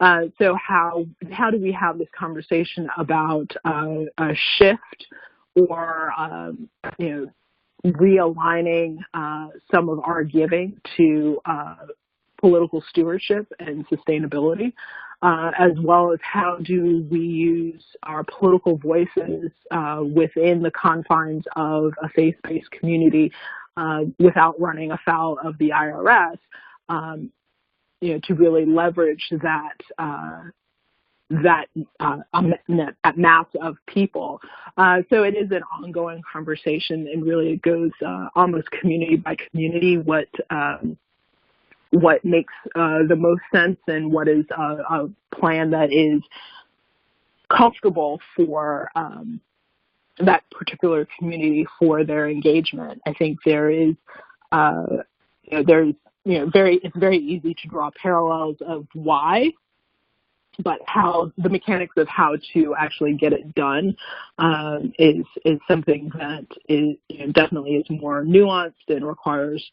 G: So how do we have this conversation about a shift or realigning some of our giving to political stewardship and sustainability, as well as how do we use our political voices within the confines of a faith-based community without running afoul of the IRS, to really leverage that mass of people. So it is an ongoing conversation, and really it goes almost community by community what makes the most sense and what is a plan that is comfortable for that particular community for their engagement. I think there is, it's very easy to draw parallels of why, but how the mechanics of how to actually get it done is something that is definitely is more nuanced and requires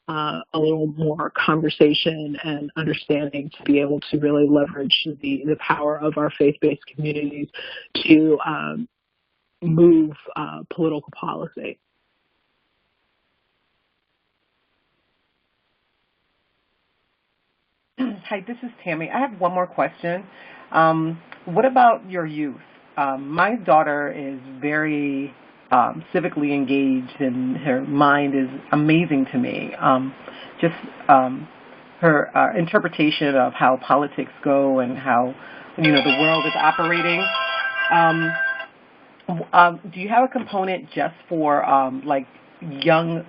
G: a little more conversation and understanding to be able to really leverage the power of our faith-based communities to move political policy.
I: Hi, this is Tammy. I have one more question. What about your youth? My daughter is very civically engaged, and her mind is amazing to me. Her interpretation of how politics go and how the world is operating. Do you have a component just for young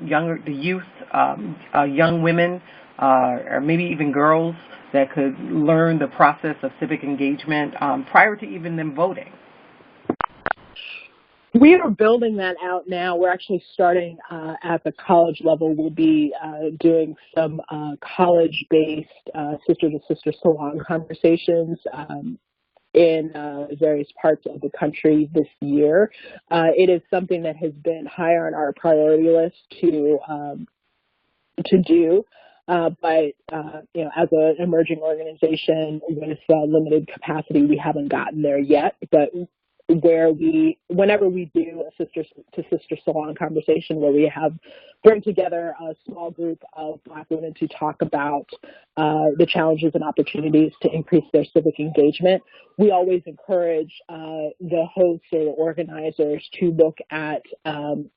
I: women, or maybe even girls that could learn the process of civic engagement prior to even them voting?
G: We are building that out now. We're actually starting at the college level. We'll be doing some college-based sister-to-sister salon conversations in various parts of the country this year. It is something that has been higher on our priority list to do. But as an emerging organization with limited capacity, we haven't gotten there yet. But whenever we do a sister-to-sister salon conversation where we bring together a small group of Black women to talk about the challenges and opportunities to increase their civic engagement, we always encourage the hosts or the organizers to look at an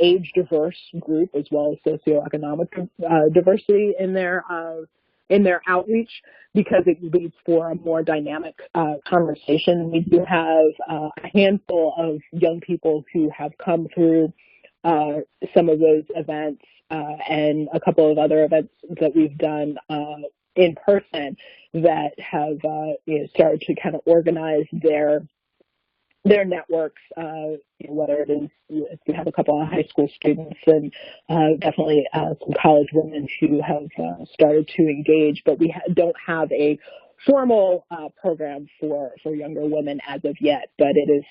G: age-diverse group as well as socioeconomic diversity in their outreach, because it leads for a more dynamic conversation. We do have a handful of young people who have come through some of those events and a couple of other events that we've done in person that have started to kind of organize their networks, whether it is if you have a couple of high school students and definitely some college women who have started to engage, but we don't have a formal program for younger women as of yet, but it is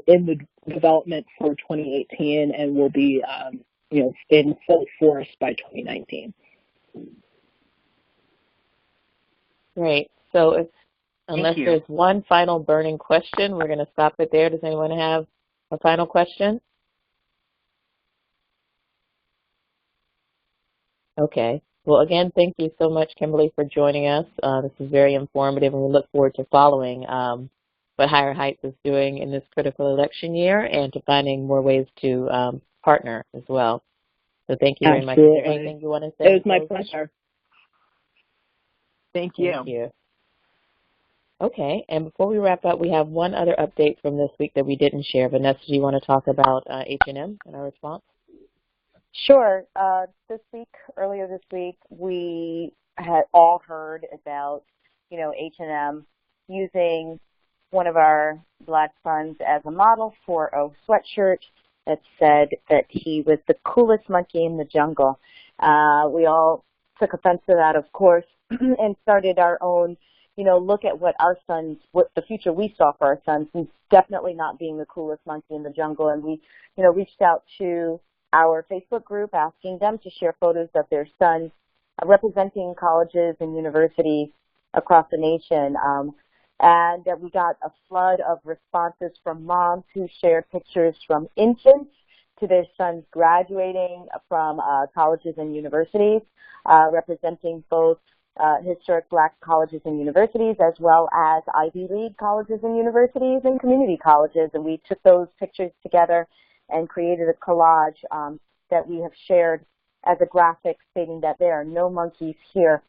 G: in the development for 2018 and will be in full force by 2019.
A: Great. So Unless
I: Thank you.
A: there's one final burning question, we're going to stop it there. Does anyone have a final question? Okay. Well, again, thank you so much, Kimberly, for joining us. This is very informative, and we look forward to following what Higher Heights is doing in this critical election year and to finding more ways to partner as well. So thank you very much. Is there anything you want to say?
G: It was my pleasure. Thank you.
A: Thank you. Okay, and before we wrap up, we have one other update from this week that we didn't share. Vanessa, do you want to talk about H&M and our response?
D: Sure. Earlier this week, we had all heard about, H&M using one of our black sons as a model for a sweatshirt that said that he was the coolest monkey in the jungle. We all took offense to that, of course, and started our own, look at what the future we saw for our sons, and definitely not being the coolest monkey in the jungle. And we, reached out to our Facebook group asking them to share photos of their sons representing colleges and universities across the nation. And we got a flood of responses from moms who shared pictures from infants to their sons graduating from colleges and universities, representing both historic black colleges and universities, as well as Ivy League colleges and universities and community colleges. And we took those pictures together and created a collage that we have shared as a graphic stating that there are no monkeys here,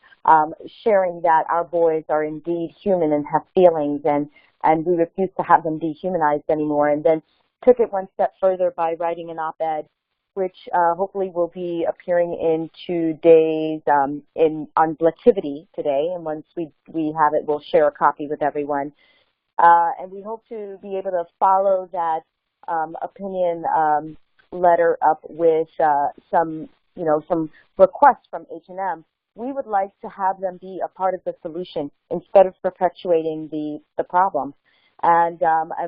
D: sharing that our boys are indeed human and have feelings, and we refuse to have them dehumanized anymore. And then took it one step further by writing an op-ed, which hopefully will be appearing in today's on Blacktivity today. And once we have it, we'll share a copy with everyone. And we hope to be able to follow that opinion letter up with some requests from H&M. We would like to have them be a part of the solution instead of perpetuating the problem. And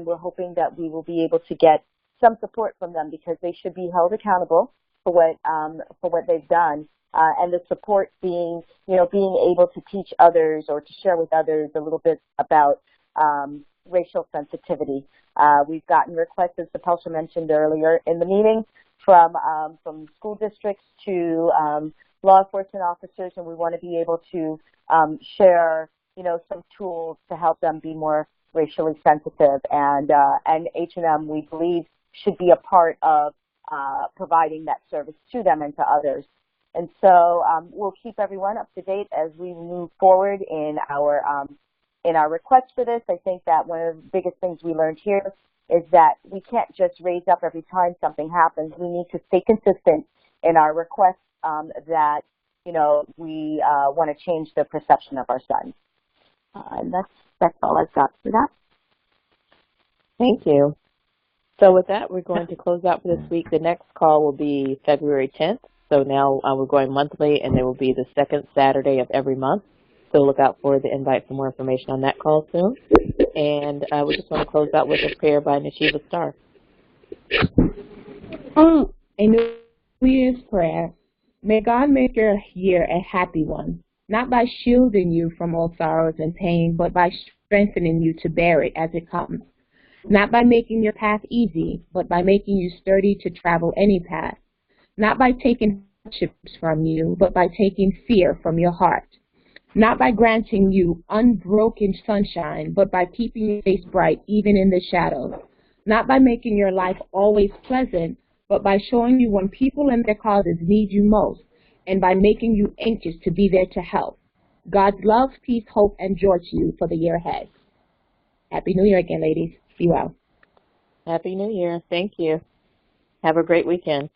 D: we're hoping that we will be able to get some support from them, because they should be held accountable for what they've done. And the support being able to teach others or to share with others a little bit about racial sensitivity. We've gotten requests, as the Pelcher mentioned earlier in the meeting, from school districts to law enforcement officers, and we want to be able to share, some tools to help them be more racially sensitive. And H&M, we believe, should be a part of providing that service to them and to others. And so we'll keep everyone up to date as we move forward in our request for this. I think that one of the biggest things we learned here is that we can't just raise up every time something happens. We need to stay consistent in our requests that, we want to change the perception of our sons. And that's all I've got for that.
A: Thank you. So with that, we're going to close out for this week. The next call will be February 10th. So now we're going monthly, and there will be the second Saturday of every month. So look out for the invite for more information on that call soon. And we just want to close out with a prayer by Nishiva Starr.
B: A New Year's prayer. May God make your year a happy one, not by shielding you from all sorrows and pain, but by strengthening you to bear it as it comes. Not by making your path easy, but by making you sturdy to travel any path. Not by taking hardships from you, but by taking fear from your heart. Not by granting you unbroken sunshine, but by keeping your face bright even in the shadows. Not by making your life always pleasant, but by showing you when people and their causes need you most, and by making you anxious to be there to help. God's love, peace, hope, and joy to you for the year ahead. Happy New Year again, ladies. Be well.
A: Happy New Year. Thank you. Have a great weekend.